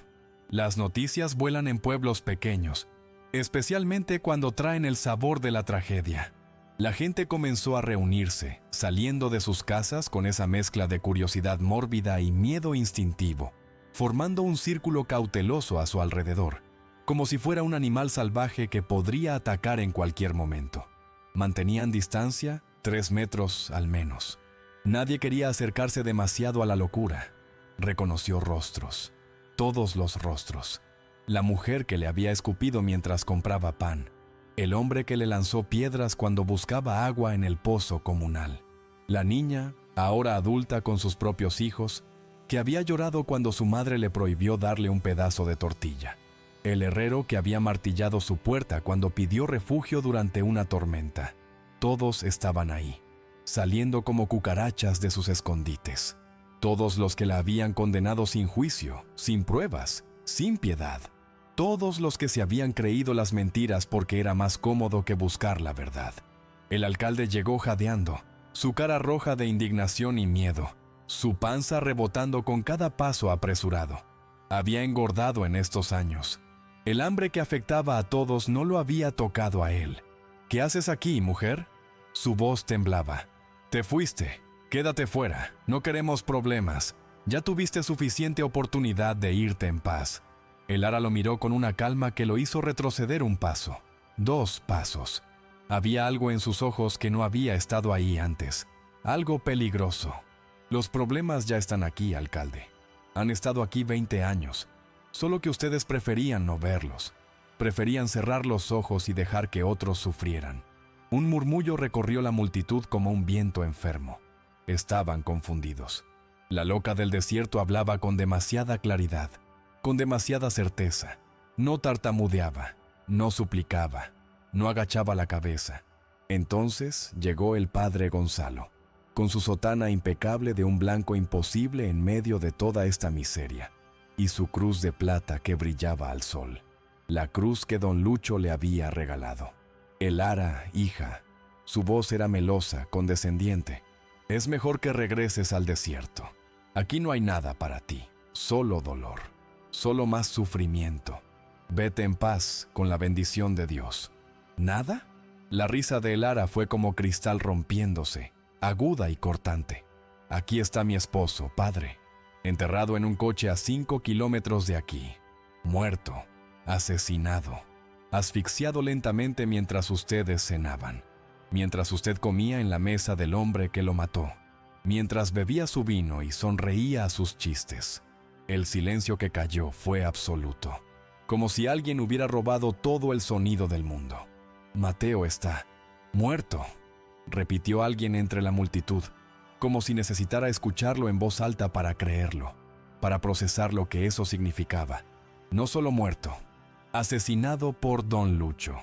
Speaker 1: Las noticias vuelan en pueblos pequeños, especialmente cuando traen el sabor de la tragedia. La gente comenzó a reunirse, saliendo de sus casas con esa mezcla de curiosidad mórbida y miedo instintivo, formando un círculo cauteloso a su alrededor, como si fuera un animal salvaje que podría atacar en cualquier momento. Mantenían distancia, 3 metros al menos. Nadie quería acercarse demasiado a la locura. Reconoció rostros, todos los rostros. La mujer que le había escupido mientras compraba pan, el hombre que le lanzó piedras cuando buscaba agua en el pozo comunal, la niña, ahora adulta con sus propios hijos, que había llorado cuando su madre le prohibió darle un pedazo de tortilla, el herrero que había martillado su puerta cuando pidió refugio durante una tormenta. Todos estaban ahí, saliendo como cucarachas de sus escondites. Todos los que la habían condenado sin juicio, sin pruebas, sin piedad. Todos los que se habían creído las mentiras porque era más cómodo que buscar la verdad. El alcalde llegó jadeando, su cara roja de indignación y miedo, su panza rebotando con cada paso apresurado. Había engordado en estos años. El hambre que afectaba a todos no lo había tocado a él. ¿Qué haces aquí, mujer? Su voz temblaba. Te fuiste. Quédate fuera. No queremos problemas. Ya tuviste suficiente oportunidad de irte en paz. El ara lo miró con una calma que lo hizo retroceder un paso. 2 pasos. Había algo en sus ojos que no había estado ahí antes. Algo peligroso. Los problemas ya están aquí, alcalde. Han estado aquí 20 años. Solo que ustedes preferían no verlos. Preferían cerrar los ojos y dejar que otros sufrieran. Un murmullo recorrió la multitud como un viento enfermo. Estaban confundidos. La loca del desierto hablaba con demasiada claridad, con demasiada certeza. No tartamudeaba, no suplicaba, no agachaba la cabeza. Entonces llegó el padre Gonzalo, con su sotana impecable de un blanco imposible en medio de toda esta miseria, y su cruz de plata que brillaba al sol, la cruz que don Lucho le había regalado. El ara, hija, su voz era melosa, condescendiente. Es mejor que regreses al desierto. Aquí no hay nada para ti, solo dolor, solo más sufrimiento. Vete en paz con la bendición de Dios. ¿Nada? La risa de el ara fue como cristal rompiéndose, aguda y cortante. Aquí está mi esposo, padre, enterrado en un coche a 5 kilómetros de aquí, muerto, asesinado, asfixiado lentamente mientras ustedes cenaban, mientras usted comía en la mesa del hombre que lo mató, mientras bebía su vino y sonreía a sus chistes. El silencio que cayó fue absoluto, como si alguien hubiera robado todo el sonido del mundo. Mateo está muerto, repitió alguien entre la multitud, como si necesitara escucharlo en voz alta para creerlo, para procesar lo que eso significaba. No solo muerto, asesinado por don Lucho,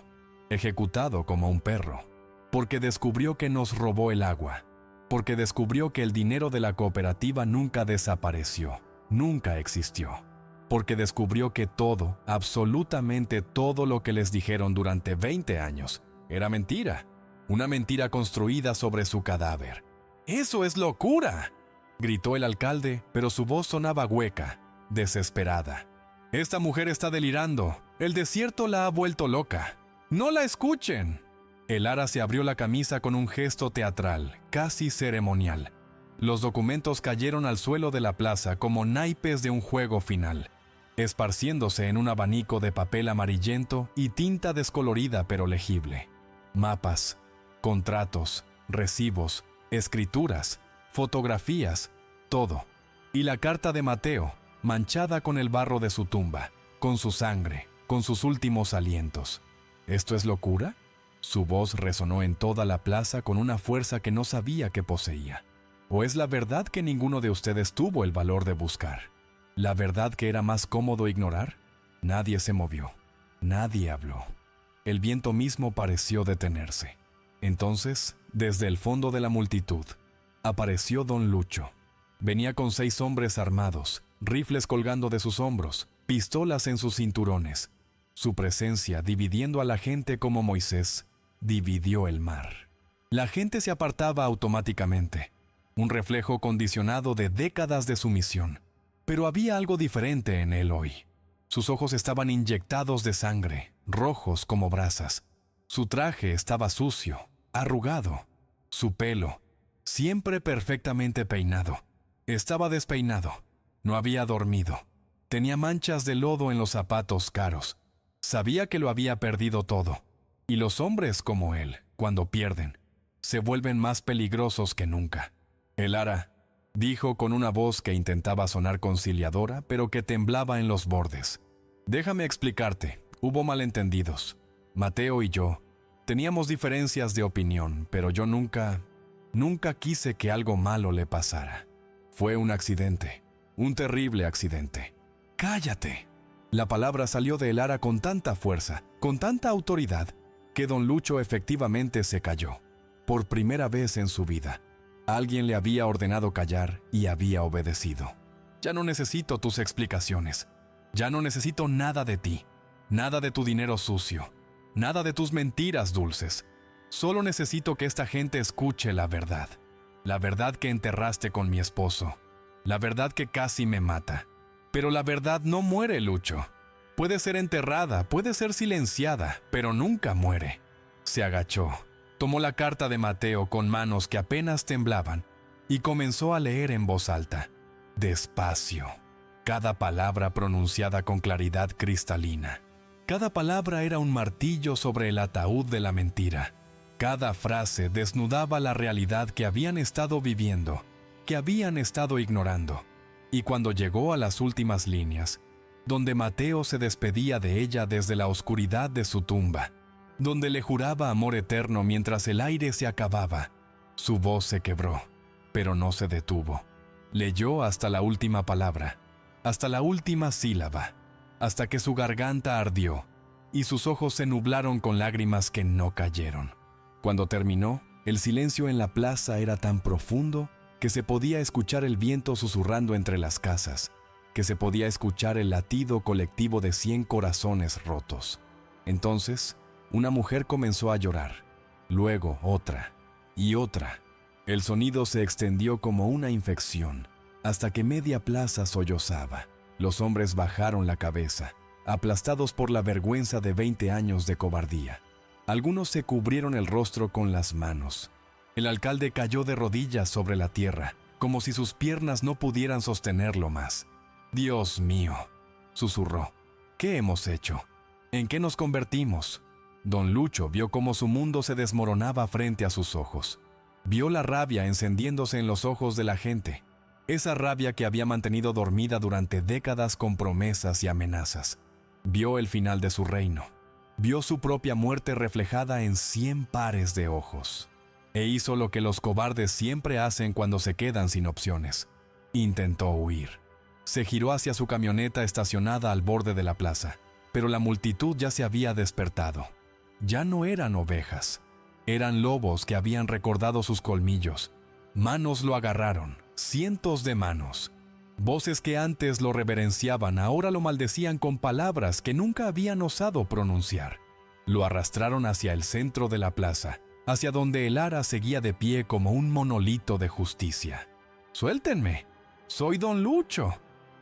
Speaker 1: ejecutado como un perro, porque descubrió que nos robó el agua, porque descubrió que el dinero de la cooperativa nunca desapareció, nunca existió, porque descubrió que todo, absolutamente todo lo que les dijeron durante 20 años, era mentira, una mentira construida sobre su cadáver. ¡Eso es locura!, gritó el alcalde, pero su voz sonaba hueca, desesperada. Esta mujer está delirando, el desierto la ha vuelto loca. ¡No la escuchen! El ara se abrió la camisa con un gesto teatral, casi ceremonial. Los documentos cayeron al suelo de la plaza como naipes de un juego final. esparciéndose en un abanico de papel amarillento y tinta descolorida pero legible. Mapas, contratos, recibos, escrituras, fotografías, todo. Y la carta de Mateo, manchada con el barro de su tumba, con su sangre, con sus últimos alientos. ¿Esto es locura? Su voz resonó en toda la plaza con una fuerza que no sabía que poseía. ¿O es la verdad que ninguno de ustedes tuvo el valor de buscar? ¿La verdad que era más cómodo ignorar? Nadie se movió. Nadie habló. El viento mismo pareció detenerse. Entonces, desde el fondo de la multitud, apareció don Lucho. Venía con 6 hombres armados, rifles colgando de sus hombros, pistolas en sus cinturones. Su presencia, dividiendo a la gente como Moisés, dividió el mar. La gente se apartaba automáticamente, un reflejo condicionado de décadas de sumisión. Pero había algo diferente en él hoy. Sus ojos estaban inyectados de sangre, rojos como brasas. Su traje estaba sucio, arrugado. Su pelo, siempre perfectamente peinado, estaba despeinado. No había dormido. Tenía manchas de lodo en los zapatos caros. Sabía que lo había perdido todo. Y los hombres como él, cuando pierden, se vuelven más peligrosos que nunca. El Ara dijo con una voz que intentaba sonar conciliadora, pero que temblaba en los bordes. Déjame explicarte, hubo malentendidos. Mateo y yo teníamos diferencias de opinión, pero yo nunca quise que algo malo le pasara. Fue un accidente, un terrible accidente. ¡Cállate! La palabra salió de El Ara con tanta fuerza, con tanta autoridad, que don Lucho efectivamente se calló. Por primera vez en su vida, alguien le había ordenado callar y había obedecido. Ya no necesito tus explicaciones. Ya no necesito nada de ti, nada de tu dinero sucio, nada de tus mentiras dulces. Solo necesito que esta gente escuche la verdad que enterraste con mi esposo, la verdad que casi me mata. Pero la verdad no muere, Lucho. Puede ser enterrada, puede ser silenciada, pero nunca muere. Se agachó, tomó la carta de Mateo con manos que apenas temblaban y comenzó a leer en voz alta, despacio. Cada palabra pronunciada con claridad cristalina. Cada palabra era un martillo sobre el ataúd de la mentira. Cada frase desnudaba la realidad que habían estado viviendo, que habían estado ignorando. Y cuando llegó a las últimas líneas, donde Mateo se despedía de ella desde la oscuridad de su tumba, donde le juraba amor eterno mientras el aire se acababa, su voz se quebró, pero no se detuvo. Leyó hasta la última palabra, hasta la última sílaba, hasta que su garganta ardió y sus ojos se nublaron con lágrimas que no cayeron. Cuando terminó, el silencio en la plaza era tan profundo que se podía escuchar el viento susurrando entre las casas, que se podía escuchar el latido colectivo de 100 corazones rotos. Entonces, una mujer comenzó a llorar, luego otra y otra. El sonido se extendió como una infección, hasta que media plaza sollozaba. Los hombres bajaron la cabeza, aplastados por la vergüenza de 20 años de cobardía. Algunos se cubrieron el rostro con las manos. El alcalde cayó de rodillas sobre la tierra, como si sus piernas no pudieran sostenerlo más. «Dios mío», susurró, «¿qué hemos hecho? ¿En qué nos convertimos?» Don Lucho vio cómo su mundo se desmoronaba frente a sus ojos. Vio la rabia encendiéndose en los ojos de la gente, esa rabia que había mantenido dormida durante décadas con promesas y amenazas. Vio el final de su reino. Vio su propia muerte reflejada en 100 pares de ojos. E hizo lo que los cobardes siempre hacen cuando se quedan sin opciones. Intentó huir. Se giró hacia su camioneta estacionada al borde de la plaza, pero la multitud ya se había despertado. Ya no eran ovejas. Eran lobos que habían recordado sus colmillos. Manos lo agarraron, cientos de manos. Voces que antes lo reverenciaban ahora lo maldecían con palabras que nunca habían osado pronunciar. Lo arrastraron hacia el centro de la plaza, hacia donde el Ara seguía de pie como un monolito de justicia. «Suéltenme, soy don Lucho.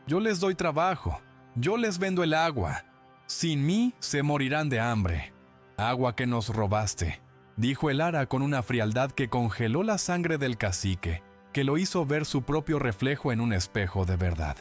Speaker 1: Yo les doy trabajo, yo les vendo el agua. Sin mí se morirán de hambre. Agua que nos robaste», dijo el Ara con una frialdad que congeló la sangre del cacique, que lo hizo ver su propio reflejo en un espejo de verdad.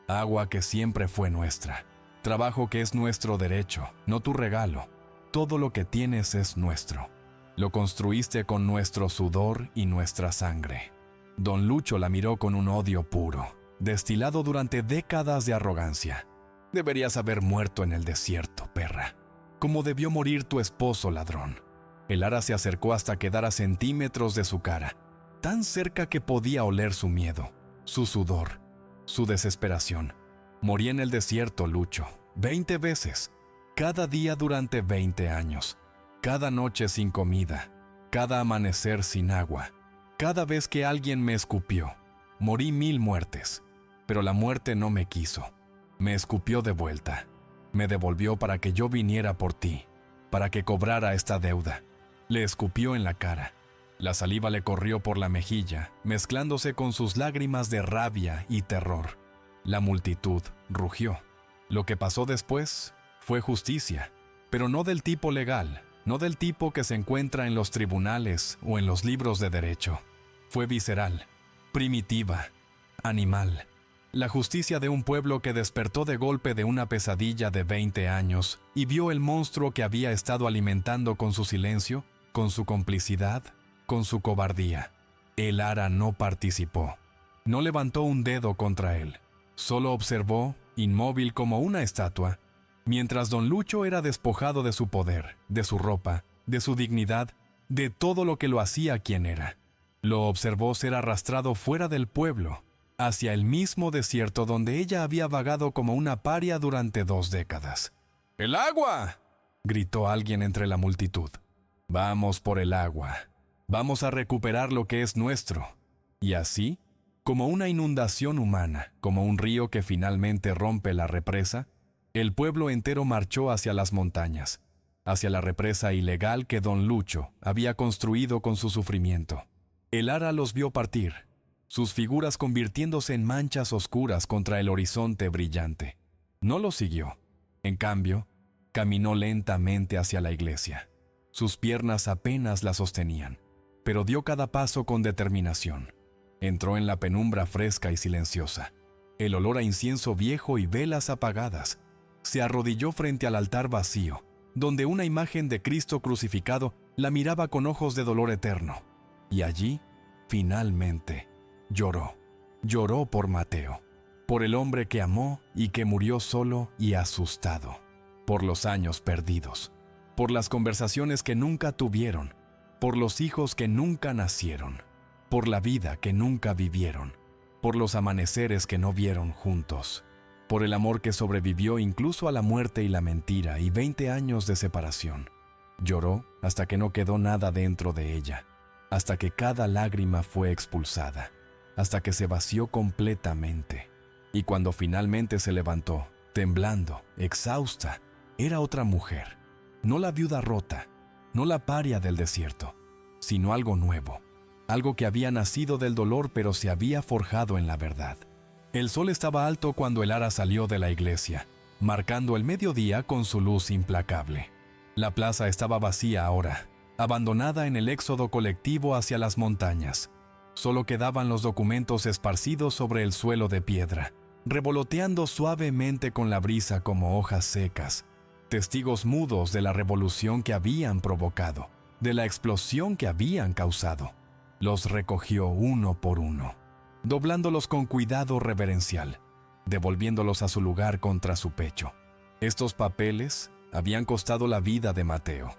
Speaker 1: Agua que siempre fue nuestra. Trabajo que es nuestro derecho, no tu regalo. Todo lo que tienes es nuestro. Lo construiste con nuestro sudor y nuestra sangre. Don Lucho la miró con un odio puro, destilado durante décadas de arrogancia. Deberías haber muerto en el desierto, perra. Como debió morir tu esposo, ladrón. El ara se acercó hasta quedar a centímetros de su cara, tan cerca que podía oler su miedo, su sudor, su desesperación. Morí en el desierto, Lucho, 20 veces, cada día durante 20 años, cada noche sin comida, cada amanecer sin agua, cada vez que alguien me escupió. Morí 1000 muertes, pero la muerte no me quiso. Me escupió de vuelta. Me devolvió para que yo viniera por ti, para que cobrara esta deuda. Le escupió en la cara. La saliva le corrió por la mejilla, mezclándose con sus lágrimas de rabia y terror. La multitud rugió. Lo que pasó después fue justicia, pero no del tipo legal, no del tipo que se encuentra en los tribunales o en los libros de derecho. Fue visceral, primitiva, animal. La justicia de un pueblo que despertó de golpe de una pesadilla de 20 años y vio el monstruo que había estado alimentando con su silencio, con su complicidad, con su cobardía. El ara no participó. No levantó un dedo contra él. Solo observó, inmóvil como una estatua, mientras don Lucho era despojado de su poder, de su ropa, de su dignidad, de todo lo que lo hacía quien era. Lo observó ser arrastrado fuera del pueblo, hacia el mismo desierto donde ella había vagado como una paria durante 2 décadas. ¡El agua!, gritó alguien entre la multitud. Vamos por el agua. Vamos a recuperar lo que es nuestro. Y así, como una inundación humana, como un río que finalmente rompe la represa, el pueblo entero marchó hacia las montañas, hacia la represa ilegal que don Lucho había construido con su sufrimiento. El ara los vio partir, sus figuras convirtiéndose en manchas oscuras contra el horizonte brillante. No lo siguió. En cambio, caminó lentamente hacia la iglesia. Sus piernas apenas la sostenían, pero dio cada paso con determinación. Entró en la penumbra fresca y silenciosa, el olor a incienso viejo y velas apagadas. Se arrodilló frente al altar vacío, donde una imagen de Cristo crucificado la miraba con ojos de dolor eterno. Y allí, finalmente, lloró. Lloró por Mateo, por el hombre que amó y que murió solo y asustado, por los años perdidos, por las conversaciones que nunca tuvieron, por los hijos que nunca nacieron, por la vida que nunca vivieron, por los amaneceres que no vieron juntos, por el amor que sobrevivió incluso a la muerte y la mentira y 20 años de separación. Lloró hasta que no quedó nada dentro de ella, hasta que cada lágrima fue expulsada, hasta que se vació completamente. Y cuando finalmente se levantó, temblando, exhausta, era otra mujer. No la viuda rota, no la paria del desierto, sino algo nuevo, algo que había nacido del dolor pero se había forjado en la verdad. El sol estaba alto cuando el ara salió de la iglesia, marcando el mediodía con su luz implacable. La plaza estaba vacía ahora, abandonada en el éxodo colectivo hacia las montañas. Solo quedaban los documentos esparcidos sobre el suelo de piedra, revoloteando suavemente con la brisa como hojas secas, testigos mudos de la revolución que habían provocado, de la explosión que habían causado. Los recogió uno por uno, doblándolos con cuidado reverencial, devolviéndolos a su lugar contra su pecho. Estos papeles habían costado la vida de Mateo.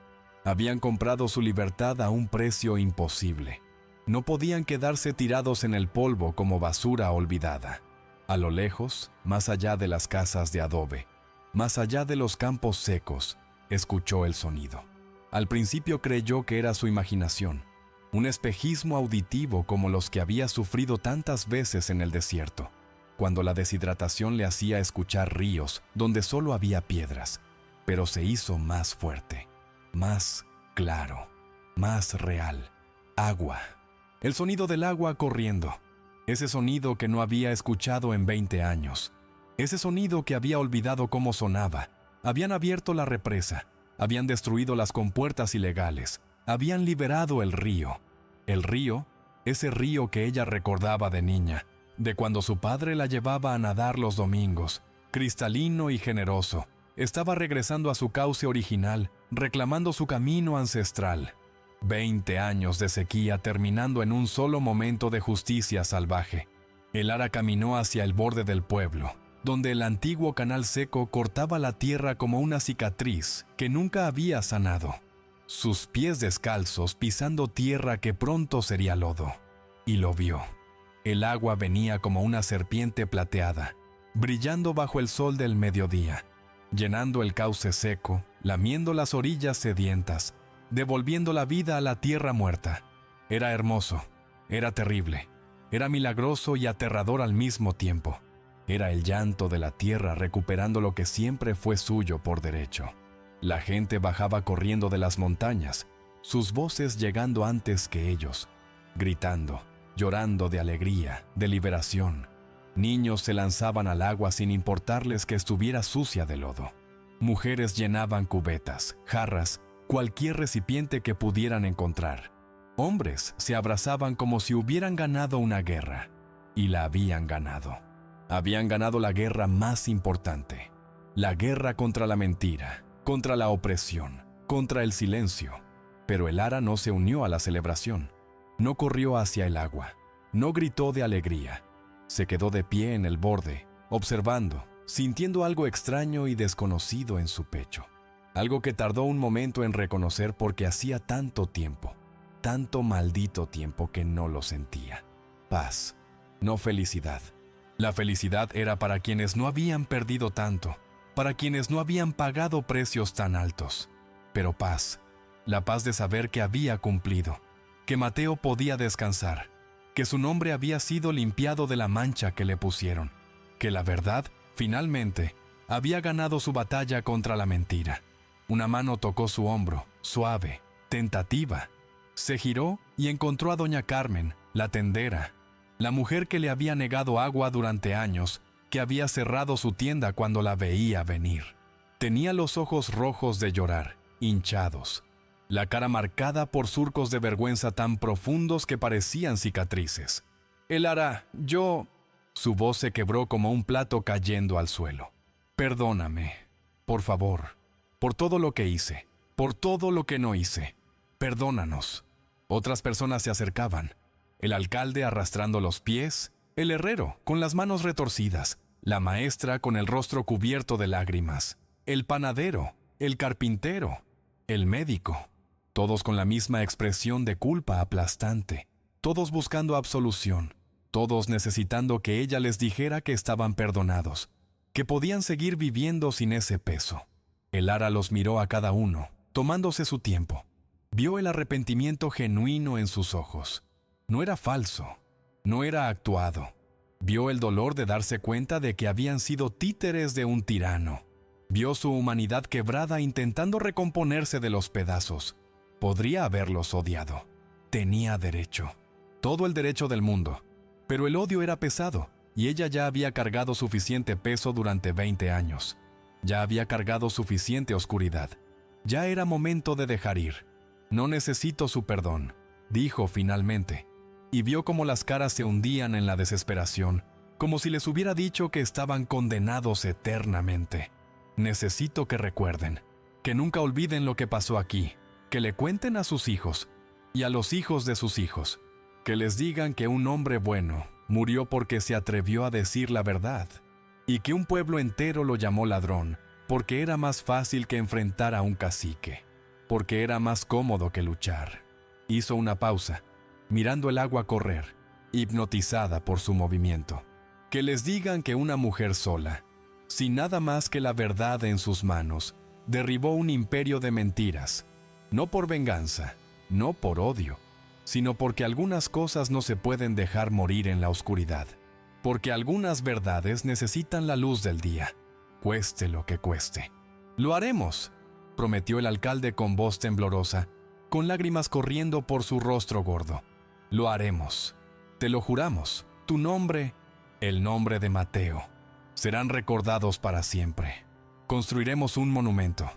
Speaker 1: Habían comprado su libertad a un precio imposible. No podían quedarse tirados en el polvo como basura olvidada. A lo lejos, más allá de las casas de adobe, más allá de los campos secos, escuchó el sonido. Al principio creyó que era su imaginación, un espejismo auditivo como los que había sufrido tantas veces en el desierto, cuando la deshidratación le hacía escuchar ríos donde solo había piedras, pero se hizo más fuerte, más claro, más real. Agua. El sonido del agua corriendo. Ese sonido que no había escuchado en 20 años. Ese sonido que había olvidado cómo sonaba. Habían abierto la represa. Habían destruido las compuertas ilegales. Habían liberado el río. El río, ese río que ella recordaba de niña, de cuando su padre la llevaba a nadar los domingos, cristalino y generoso, estaba regresando a su cauce original, reclamando su camino ancestral. 20 años de sequía terminando en un solo momento de justicia salvaje. El Ara caminó hacia el borde del pueblo, donde el antiguo canal seco cortaba la tierra como una cicatriz que nunca había sanado. Sus pies descalzos pisando tierra que pronto sería lodo. Y lo vio. El agua venía como una serpiente plateada, brillando bajo el sol del mediodía, llenando el cauce seco, lamiendo las orillas sedientas, devolviendo la vida a la tierra muerta. Era hermoso, era terrible, era milagroso y aterrador al mismo tiempo. Era el llanto de la tierra recuperando lo que siempre fue suyo por derecho. La gente bajaba corriendo de las montañas, sus voces llegando antes que ellos, gritando, llorando de alegría, de liberación. Niños se lanzaban al agua sin importarles que estuviera sucia de lodo. Mujeres llenaban cubetas, jarras, cualquier recipiente que pudieran encontrar. Hombres se abrazaban como si hubieran ganado una guerra. Y la habían ganado. Habían ganado la guerra más importante. La guerra contra la mentira, contra la opresión, contra el silencio. Pero el Ara no se unió a la celebración. No corrió hacia el agua. No gritó de alegría. Se quedó de pie en el borde, observando, sintiendo algo extraño y desconocido en su pecho. Algo que tardó un momento en reconocer porque hacía tanto tiempo, tanto maldito tiempo que no lo sentía. Paz, no felicidad. La felicidad era para quienes no habían perdido tanto, para quienes no habían pagado precios tan altos. Pero paz, la paz de saber que había cumplido, que Mateo podía descansar, que su nombre había sido limpiado de la mancha que le pusieron, que la verdad, finalmente, había ganado su batalla contra la mentira. Una mano tocó su hombro, suave, tentativa. Se giró y encontró a doña Carmen, la tendera, la mujer que le había negado agua durante años, que había cerrado su tienda cuando la veía venir. Tenía los ojos rojos de llorar, hinchados, la cara marcada por surcos de vergüenza tan profundos que parecían cicatrices. «El Ara, yo...» Su voz se quebró como un plato cayendo al suelo. «Perdóname, por favor, por todo lo que hice, por todo lo que no hice. Perdónanos». Otras personas se acercaban. El alcalde arrastrando los pies, el herrero con las manos retorcidas, la maestra con el rostro cubierto de lágrimas, el panadero, el carpintero, el médico, todos con la misma expresión de culpa aplastante, todos buscando absolución, todos necesitando que ella les dijera que estaban perdonados, que podían seguir viviendo sin ese peso. El Ara los miró a cada uno, tomándose su tiempo. Vio el arrepentimiento genuino en sus ojos. No era falso, no era actuado. Vio el dolor de darse cuenta de que habían sido títeres de un tirano. Vio su humanidad quebrada intentando recomponerse de los pedazos. Podría haberlos odiado. Tenía derecho. Todo el derecho del mundo. Pero el odio era pesado, y ella ya había cargado suficiente peso durante 20 años. Ya había cargado suficiente oscuridad. Ya era momento de dejar ir. «No necesito su perdón», dijo finalmente, y vio cómo las caras se hundían en la desesperación, como si les hubiera dicho que estaban condenados eternamente. «Necesito que recuerden, que nunca olviden lo que pasó aquí, que le cuenten a sus hijos y a los hijos de sus hijos, que les digan que un hombre bueno murió porque se atrevió a decir la verdad, y que un pueblo entero lo llamó ladrón porque era más fácil que enfrentar a un cacique, porque era más cómodo que luchar». Hizo una pausa, mirando el agua correr, hipnotizada por su movimiento. «Que les digan que una mujer sola, sin nada más que la verdad en sus manos, derribó un imperio de mentiras, no por venganza, no por odio, sino porque algunas cosas no se pueden dejar morir en la oscuridad, porque algunas verdades necesitan la luz del día, cueste lo que cueste. Lo haremos», prometió el alcalde con voz temblorosa, con lágrimas corriendo por su rostro gordo. «Lo haremos. Te lo juramos. Tu nombre, el nombre de Mateo, serán recordados para siempre. Construiremos un monumento.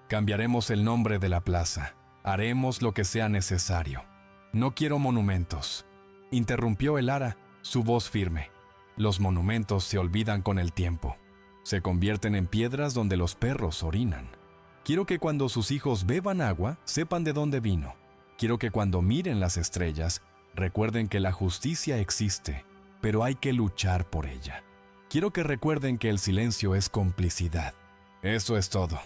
Speaker 1: Cambiaremos el nombre de la plaza. Haremos lo que sea necesario. No quiero monumentos», interrumpió el Ara, su voz firme. Los monumentos se olvidan con el tiempo. Se convierten en piedras donde los perros orinan. Quiero que cuando sus hijos beban agua, sepan de dónde vino. Quiero que cuando miren las estrellas, recuerden que la justicia existe, pero hay que luchar por ella. Quiero que recuerden que el silencio es complicidad. Eso es todo.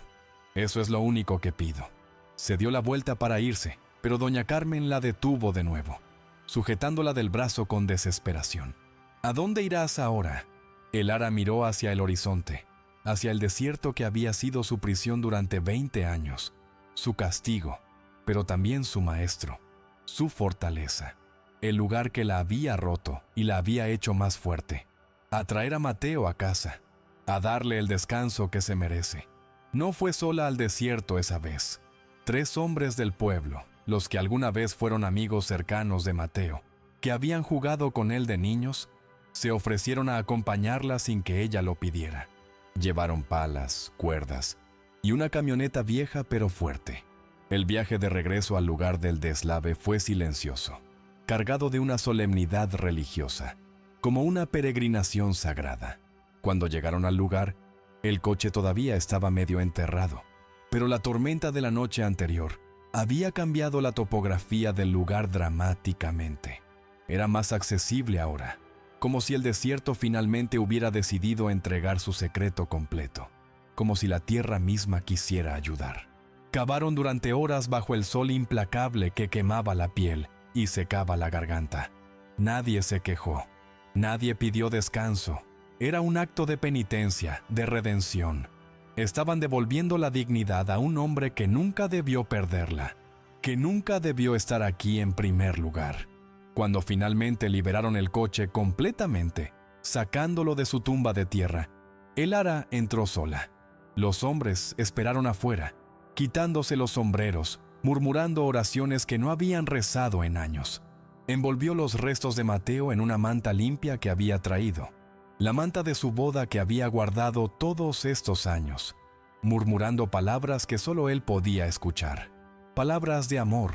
Speaker 1: Eso es lo único que pido. Se dio la vuelta para irse, pero doña Carmen la detuvo de nuevo, sujetándola del brazo con desesperación. ¿A dónde irás ahora? El ara miró hacia el horizonte, hacia el desierto que había sido su prisión durante 20 años, su castigo, pero también su maestro, su fortaleza, el lugar que la había roto y la había hecho más fuerte. A traer a Mateo a casa, a darle el descanso que se merece. No fue sola al desierto esa vez. 3 hombres del pueblo, los que alguna vez fueron amigos cercanos de Mateo, que habían jugado con él de niños, se ofrecieron a acompañarla sin que ella lo pidiera. Llevaron palas, cuerdas y una camioneta vieja pero fuerte. El viaje de regreso al lugar del deslave fue silencioso, cargado de una solemnidad religiosa, como una peregrinación sagrada. Cuando llegaron al lugar, el coche todavía estaba medio enterrado, pero la tormenta de la noche anterior había cambiado la topografía del lugar dramáticamente. Era más accesible ahora, como si el desierto finalmente hubiera decidido entregar su secreto completo, como si la tierra misma quisiera ayudar. Cavaron durante horas bajo el sol implacable que quemaba la piel y secaba la garganta. Nadie se quejó, nadie pidió descanso. Era un acto de penitencia, de redención. Estaban devolviendo la dignidad a un hombre que nunca debió perderla, que nunca debió estar aquí en primer lugar. Cuando finalmente liberaron el coche completamente, sacándolo de su tumba de tierra, el ara entró sola. Los hombres esperaron afuera, quitándose los sombreros, murmurando oraciones que no habían rezado en años. Envolvió los restos de Mateo en una manta limpia que había traído, la manta de su boda que había guardado todos estos años, murmurando palabras que solo él podía escuchar. Palabras de amor,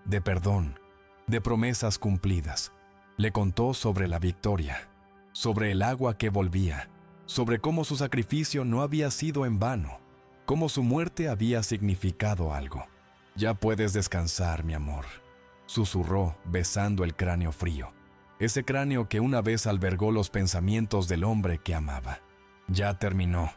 Speaker 1: de perdón, de promesas cumplidas. Le contó sobre la victoria, sobre el agua que volvía, sobre cómo su sacrificio no había sido en vano, cómo su muerte había significado algo. «Ya puedes descansar, mi amor», susurró, besando el cráneo frío, ese cráneo que una vez albergó los pensamientos del hombre que amaba. «Ya terminó,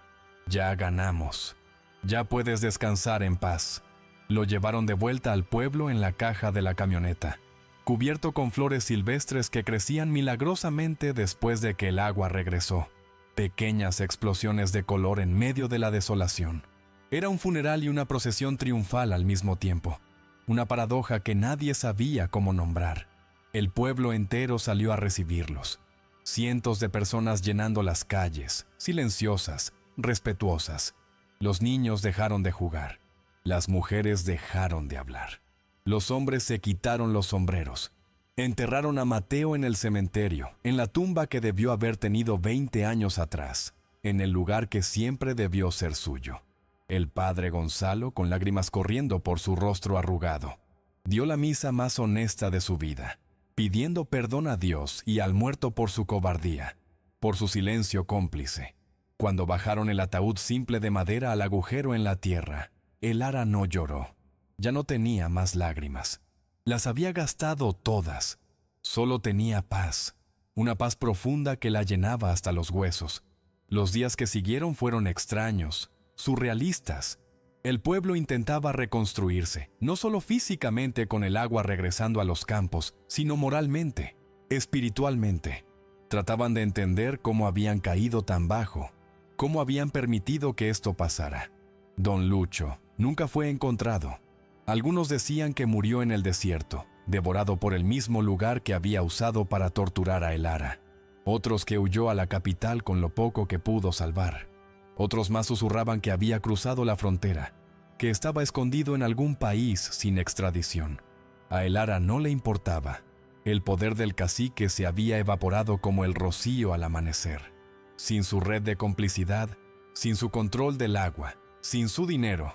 Speaker 1: ya ganamos, ya puedes descansar en paz». Lo llevaron de vuelta al pueblo en la caja de la camioneta, cubierto con flores silvestres que crecían milagrosamente después de que el agua regresó, pequeñas explosiones de color en medio de la desolación. Era un funeral y una procesión triunfal al mismo tiempo, una paradoja que nadie sabía cómo nombrar. El pueblo entero salió a recibirlos, cientos de personas llenando las calles, silenciosas, respetuosas. Los niños dejaron de jugar, las mujeres dejaron de hablar. Los hombres se quitaron los sombreros. Enterraron a Mateo en el cementerio, en la tumba que debió haber tenido 20 años atrás, en el lugar que siempre debió ser suyo. El padre Gonzalo, con lágrimas corriendo por su rostro arrugado, dio la misa más honesta de su vida, pidiendo perdón a Dios y al muerto por su cobardía, por su silencio cómplice. Cuando bajaron el ataúd simple de madera al agujero en la tierra, el ara no lloró. Ya no tenía más lágrimas. Las había gastado todas. Solo tenía paz, una paz profunda que la llenaba hasta los huesos. Los días que siguieron fueron extraños, surrealistas. El pueblo intentaba reconstruirse, no solo físicamente con el agua regresando a los campos, sino moralmente, espiritualmente. Trataban de entender cómo habían caído tan bajo, cómo habían permitido que esto pasara. Don Lucho nunca fue encontrado. Algunos decían que murió en el desierto, devorado por el mismo lugar que había usado para torturar a el ara. Otros que huyó a la capital con lo poco que pudo salvar. Otros más susurraban que había cruzado la frontera, que estaba escondido en algún país sin extradición. A el ara no le importaba. El poder del cacique se había evaporado como el rocío al amanecer. Sin su red de complicidad, sin su control del agua, sin su dinero,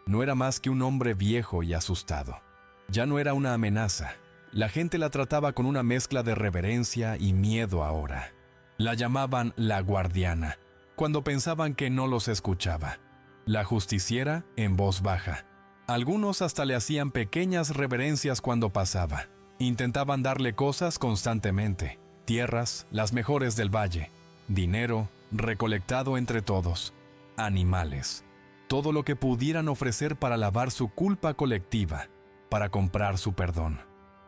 Speaker 1: no era más que un hombre viejo y asustado. Ya no era una amenaza. La gente la trataba con una mezcla de reverencia y miedo ahora. La llamaban la guardiana, cuando pensaban que no los escuchaba. La justiciera en voz baja. Algunos hasta le hacían pequeñas reverencias cuando pasaba. Intentaban darle cosas constantemente. Tierras, las mejores del valle. Dinero, recolectado entre todos. Animales. Todo lo que pudieran ofrecer para lavar su culpa colectiva, para comprar su perdón.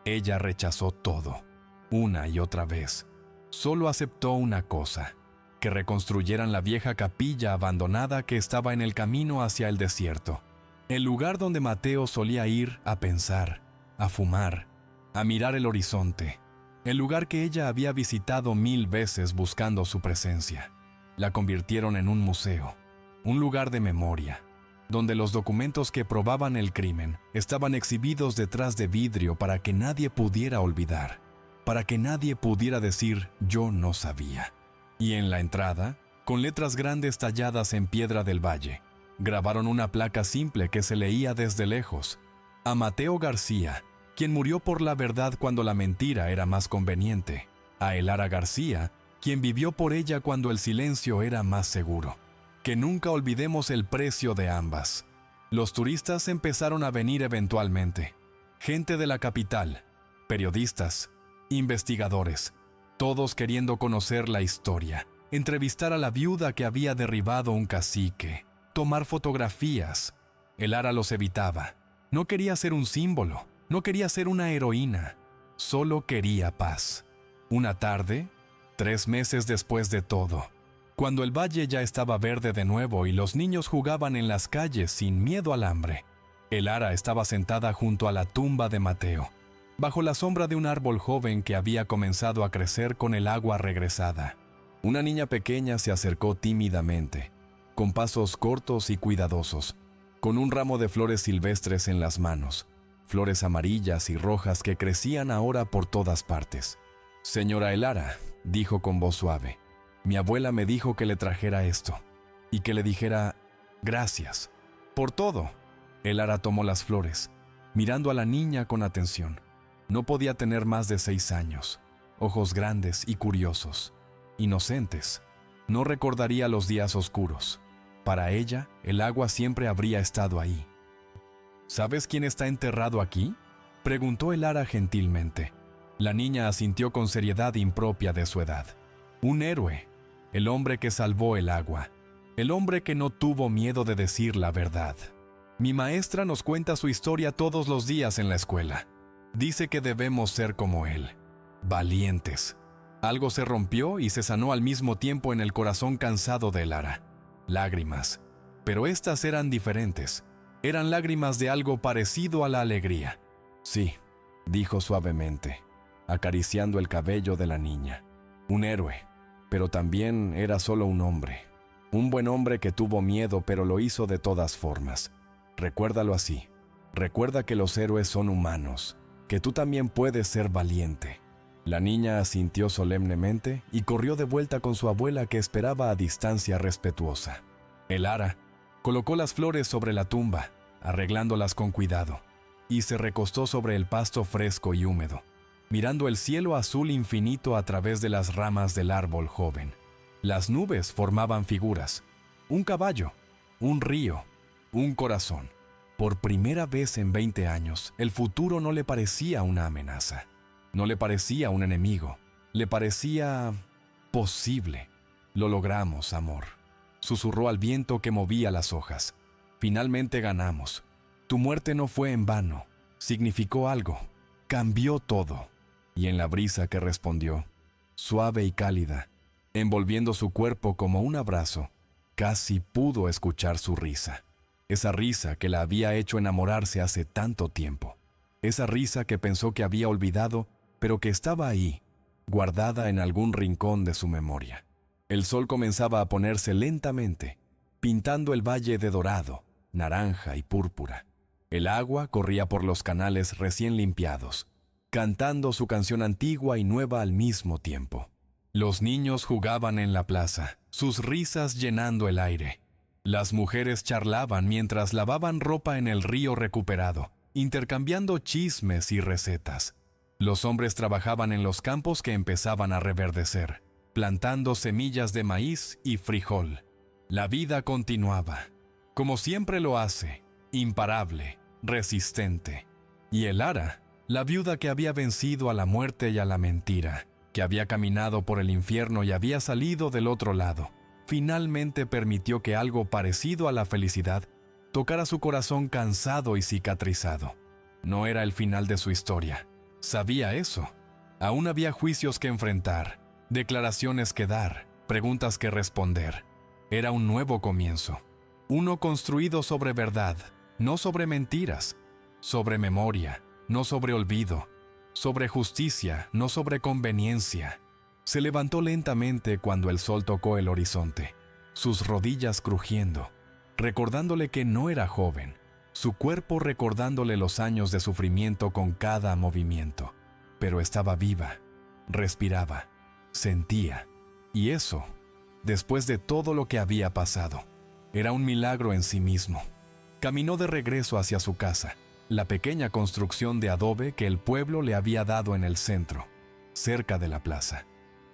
Speaker 1: Ella rechazó todo, una y otra vez. Solo aceptó una cosa: que reconstruyeran la vieja capilla abandonada que estaba en el camino hacia el desierto. El lugar donde Mateo solía ir a pensar, a fumar, a mirar el horizonte. El lugar que ella había visitado 1000 veces buscando su presencia. La convirtieron en un museo, un lugar de memoria, donde los documentos que probaban el crimen estaban exhibidos detrás de vidrio para que nadie pudiera olvidar, para que nadie pudiera decir «yo no sabía». Y en la entrada, con letras grandes talladas en piedra del valle, grabaron una placa simple que se leía desde lejos: a Mateo García, quien murió por la verdad cuando la mentira era más conveniente; a Elara García, quien vivió por ella cuando el silencio era más seguro. Que nunca olvidemos el precio de ambas. Los turistas empezaron a venir eventualmente. Gente de la capital, periodistas, investigadores, todos queriendo conocer la historia, entrevistar a la viuda que había derribado un cacique, tomar fotografías. Elara los evitaba. No quería ser un símbolo, no quería ser una heroína, solo quería paz. Una tarde, 3 meses después de todo, cuando el valle ya estaba verde de nuevo y los niños jugaban en las calles sin miedo al hambre, Elara estaba sentada junto a la tumba de Mateo, bajo la sombra de un árbol joven que había comenzado a crecer con el agua regresada. Una niña pequeña se acercó tímidamente, con pasos cortos y cuidadosos, con un ramo de flores silvestres en las manos, flores amarillas y rojas que crecían ahora por todas partes. «Señora Elara», dijo con voz suave, «mi abuela me dijo que le trajera esto, y que le dijera gracias por todo». Elara tomó las flores, mirando a la niña con atención. No podía tener más de 6 años, ojos grandes y curiosos, inocentes. No recordaría los días oscuros. Para ella, el agua siempre habría estado ahí. «¿Sabes quién está enterrado aquí?», preguntó Elara gentilmente. La niña asintió con seriedad impropia de su edad. «Un héroe, el hombre que salvó el agua, el hombre que no tuvo miedo de decir la verdad. Mi maestra nos cuenta su historia todos los días en la escuela. Dice que debemos ser como él, valientes». Algo se rompió y se sanó al mismo tiempo en el corazón cansado de Elara. Lágrimas. Pero estas eran diferentes. Eran lágrimas de algo parecido a la alegría. «Sí», dijo suavemente, acariciando el cabello de la niña. «Un héroe, pero también era solo un hombre. Un buen hombre que tuvo miedo, pero lo hizo de todas formas. Recuérdalo así. Recuerda que los héroes son humanos, que tú también puedes ser valiente». La niña asintió solemnemente y corrió de vuelta con su abuela, que esperaba a distancia respetuosa. Elara colocó las flores sobre la tumba, arreglándolas con cuidado, y se recostó sobre el pasto fresco y húmedo, mirando el cielo azul infinito a través de las ramas del árbol joven. Las nubes formaban figuras: un caballo, un río, un corazón. Por primera vez en 20 años, el futuro no le parecía una amenaza. No le parecía un enemigo. Le parecía posible. «Lo logramos, amor», susurró al viento que movía las hojas. «Finalmente ganamos. Tu muerte no fue en vano. Significó algo. Cambió todo». Y en la brisa que respondió, suave y cálida, envolviendo su cuerpo como un abrazo, casi pudo escuchar su risa. Esa risa que la había hecho enamorarse hace tanto tiempo. Esa risa que pensó que había olvidado, pero que estaba ahí, guardada en algún rincón de su memoria. El sol comenzaba a ponerse lentamente, pintando el valle de dorado, naranja y púrpura. El agua corría por los canales recién limpiados, cantando su canción antigua y nueva al mismo tiempo. Los niños jugaban en la plaza, sus risas llenando el aire. Las mujeres charlaban mientras lavaban ropa en el río recuperado, intercambiando chismes y recetas. Los hombres trabajaban en los campos que empezaban a reverdecer. plantando semillas de maíz y frijol. La vida continuaba, como siempre lo hace, imparable, resistente. Y Elara, la viuda que había vencido a la muerte y a la mentira, que había caminado por el infierno y había salido del otro lado, finalmente permitió que algo parecido a la felicidad tocara su corazón cansado y cicatrizado. No era el final de su historia. Sabía eso. Aún había juicios que enfrentar, declaraciones que dar, preguntas que responder. Era un nuevo comienzo. Uno construido sobre verdad, no sobre mentiras, sobre memoria, no sobre olvido, sobre justicia, no sobre conveniencia. Se levantó lentamente cuando el sol tocó el horizonte, sus rodillas crujiendo, recordándole que no era joven, su cuerpo recordándole los años de sufrimiento con cada movimiento. Pero estaba viva, respiraba, sentía, y eso, después de todo lo que había pasado, era un milagro en sí mismo. Caminó de regreso hacia su casa, la pequeña construcción de adobe que el pueblo le había dado en el centro, cerca de la plaza.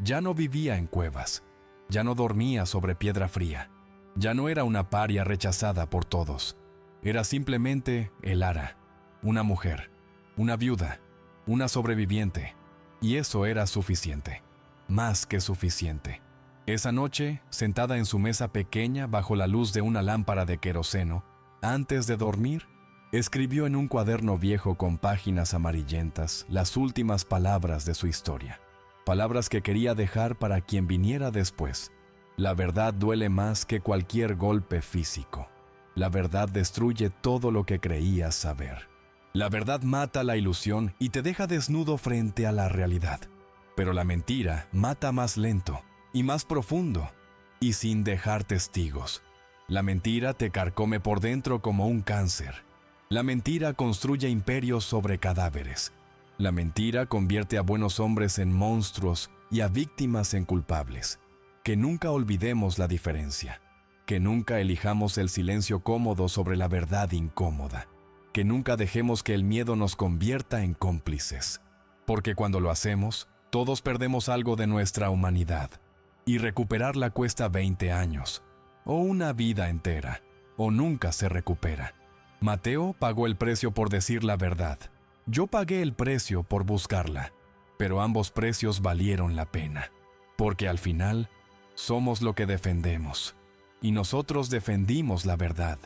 Speaker 1: Ya no vivía en cuevas, ya no dormía sobre piedra fría, ya no era una paria rechazada por todos. Era simplemente Elara, una mujer, una viuda, una sobreviviente, y eso era suficiente, más que suficiente. Esa noche, sentada en su mesa pequeña bajo la luz de una lámpara de queroseno, antes de dormir, escribió en un cuaderno viejo con páginas amarillentas las últimas palabras de su historia. Palabras que quería dejar para quien viniera después. La verdad duele más que cualquier golpe físico. La verdad destruye todo lo que creías saber. La verdad mata la ilusión y te deja desnudo frente a la realidad. Pero la mentira mata más lento y más profundo y sin dejar testigos. La mentira te carcome por dentro como un cáncer. La mentira construye imperios sobre cadáveres. La mentira convierte a buenos hombres en monstruos y a víctimas en culpables. Que nunca olvidemos la diferencia. Que nunca elijamos el silencio cómodo sobre la verdad incómoda. Que nunca dejemos que el miedo nos convierta en cómplices. Porque cuando lo hacemos, todos perdemos algo de nuestra humanidad. Y recuperarla cuesta 20 años, o una vida entera, o nunca se recupera. Mateo pagó el precio por decir la verdad. Yo pagué el precio por buscarla, pero ambos precios valieron la pena, porque al final somos lo que defendemos, y nosotros defendimos la verdad.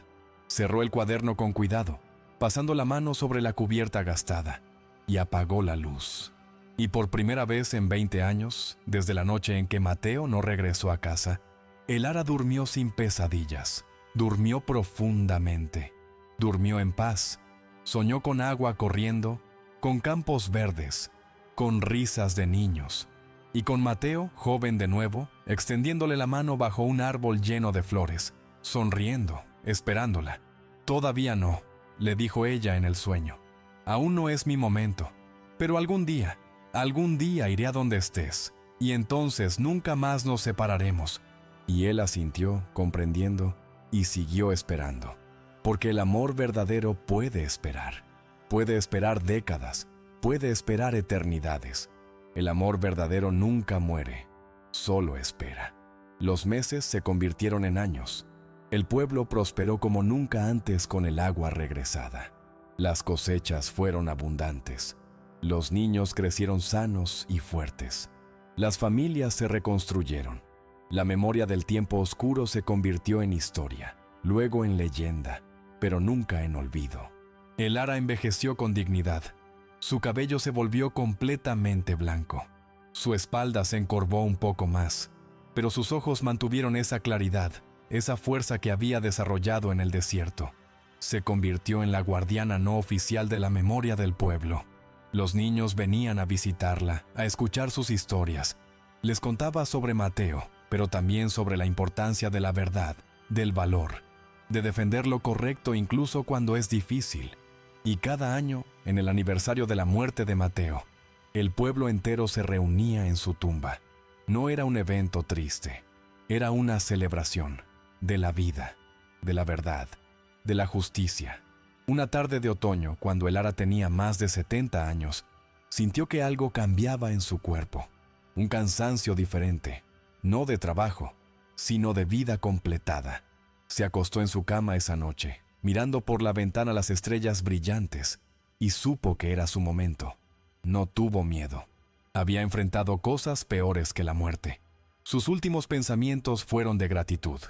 Speaker 1: Cerró el cuaderno con cuidado, pasando la mano sobre la cubierta gastada, y apagó la luz. Y por primera vez en 20 años, desde la noche en que Mateo no regresó a casa, Elara durmió sin pesadillas, durmió profundamente, durmió en paz, soñó con agua corriendo, con campos verdes, con risas de niños, y con Mateo, joven de nuevo, extendiéndole la mano bajo un árbol lleno de flores, sonriendo, esperándola. «Todavía no», le dijo ella en el sueño. «Aún no es mi momento, pero algún día iré a donde estés, y entonces nunca más nos separaremos». Y él asintió, comprendiendo, y siguió esperando. Porque el amor verdadero puede esperar décadas, puede esperar eternidades. El amor verdadero nunca muere, solo espera. Los meses se convirtieron en años. El pueblo prosperó como nunca antes con el agua regresada. Las cosechas fueron abundantes. Los niños crecieron sanos y fuertes. Las familias se reconstruyeron. La memoria del tiempo oscuro se convirtió en historia, luego en leyenda, pero nunca en olvido. Elara envejeció con dignidad. Su cabello se volvió completamente blanco. Su espalda se encorvó un poco más, pero sus ojos mantuvieron esa claridad, esa fuerza que había desarrollado en el desierto. Se convirtió en la guardiana no oficial de la memoria del pueblo. Los niños venían a visitarla, a escuchar sus historias. Les contaba sobre Mateo, pero también sobre la importancia de la verdad, del valor, de defender lo correcto incluso cuando es difícil. Y cada año, en el aniversario de la muerte de Mateo, el pueblo entero se reunía en su tumba. No era un evento triste, era una celebración de la vida, de la verdad, de la justicia. Una tarde de otoño, cuando Elara tenía más de 70 años, sintió que algo cambiaba en su cuerpo, un cansancio diferente, no de trabajo, sino de vida completada. Se acostó en su cama esa noche, mirando por la ventana las estrellas brillantes, y supo que era su momento. No tuvo miedo. Había enfrentado cosas peores que la muerte. Sus últimos pensamientos fueron de gratitud,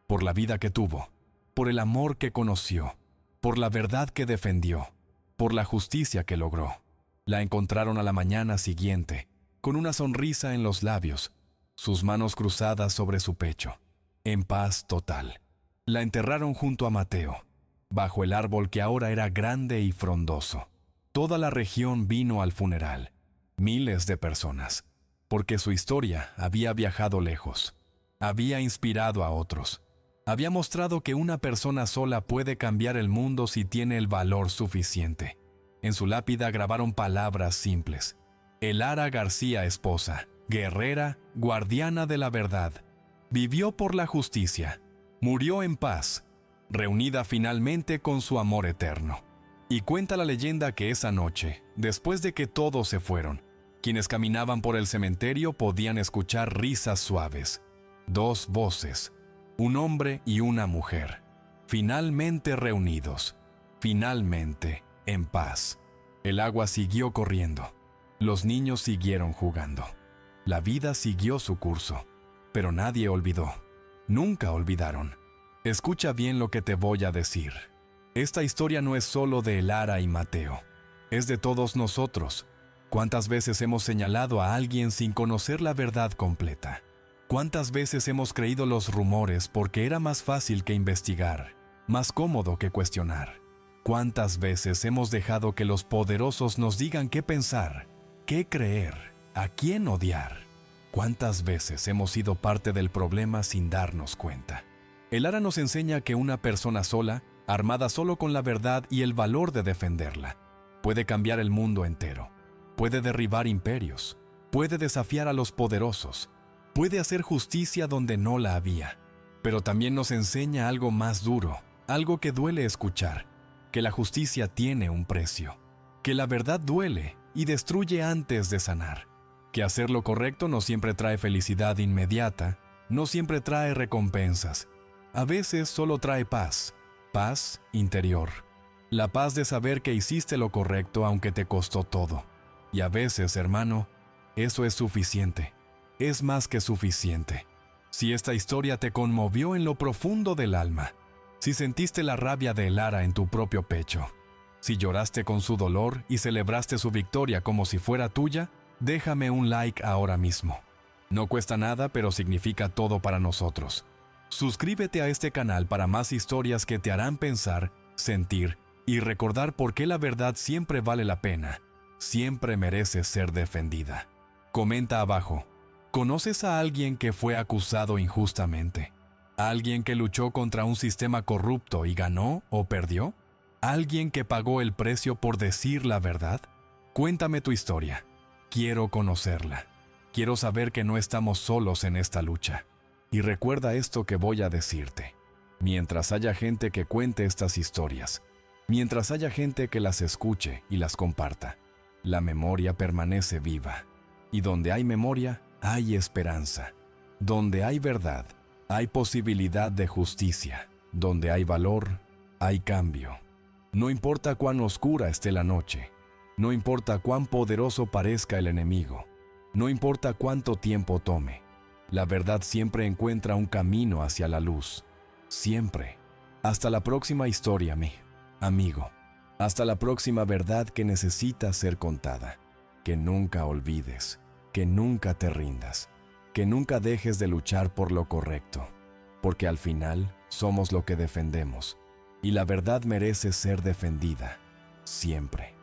Speaker 1: por la vida que tuvo, por el amor que conoció, por la verdad que defendió, por la justicia que logró. La encontraron a la mañana siguiente, con una sonrisa en los labios, sus manos cruzadas sobre su pecho, en paz total. La enterraron junto a Mateo, bajo el árbol que ahora era grande y frondoso. Toda la región vino al funeral, miles de personas, porque su historia había viajado lejos, había inspirado a otros, había mostrado que una persona sola puede cambiar el mundo si tiene el valor suficiente. En su lápida grabaron palabras simples: Elara García Esposa, guerrera, guardiana de la verdad. Vivió por la justicia, murió en paz, reunida finalmente con su amor eterno. Y cuenta la leyenda que esa noche, después de que todos se fueron, quienes caminaban por el cementerio podían escuchar risas suaves. Dos voces, un hombre y una mujer, finalmente reunidos, finalmente en paz. El agua siguió corriendo, los niños siguieron jugando. La vida siguió su curso, pero nadie olvidó. Nunca olvidaron. Escucha bien lo que te voy a decir. Esta historia no es solo de Elara y Mateo, es de todos nosotros. ¿Cuántas veces hemos señalado a alguien sin conocer la verdad completa? ¿Cuántas veces hemos creído los rumores porque era más fácil que investigar, más cómodo que cuestionar? ¿Cuántas veces hemos dejado que los poderosos nos digan qué pensar, qué creer, a quién odiar? ¿Cuántas veces hemos sido parte del problema sin darnos cuenta? Elara nos enseña que una persona sola, armada solo con la verdad y el valor de defenderla, puede cambiar el mundo entero, puede derribar imperios, puede desafiar a los poderosos, puede hacer justicia donde no la había. Pero también nos enseña algo más duro, algo que duele escuchar, que la justicia tiene un precio, que la verdad duele y destruye antes de sanar, que hacer lo correcto no siempre trae felicidad inmediata, no siempre trae recompensas, a veces solo trae paz, paz interior, la paz de saber que hiciste lo correcto aunque te costó todo. Y a veces, hermano, eso es suficiente, es más que suficiente. Si esta historia te conmovió en lo profundo del alma, si sentiste la rabia de Elara en tu propio pecho, si lloraste con su dolor y celebraste su victoria como si fuera tuya, déjame un like ahora mismo. No cuesta nada, pero significa todo para nosotros. Suscríbete a este canal para más historias que te harán pensar, sentir y recordar por qué la verdad siempre vale la pena, siempre merece ser defendida. Comenta abajo. ¿Conoces a alguien que fue acusado injustamente? ¿Alguien que luchó contra un sistema corrupto y ganó o perdió? ¿Alguien que pagó el precio por decir la verdad? Cuéntame tu historia. Quiero conocerla. Quiero saber que no estamos solos en esta lucha. Y recuerda esto que voy a decirte. Mientras haya gente que cuente estas historias, mientras haya gente que las escuche y las comparta, la memoria permanece viva. Y donde hay memoria, hay esperanza. Donde hay verdad, hay posibilidad de justicia. Donde hay valor, hay cambio. No importa cuán oscura esté la noche, no importa cuán poderoso parezca el enemigo, no importa cuánto tiempo tome, la verdad siempre encuentra un camino hacia la luz. Siempre. Hasta la próxima historia, mi amigo. Hasta la próxima verdad que necesita ser contada. Que nunca olvides, que nunca te rindas, que nunca dejes de luchar por lo correcto, porque al final somos lo que defendemos, y la verdad merece ser defendida, siempre.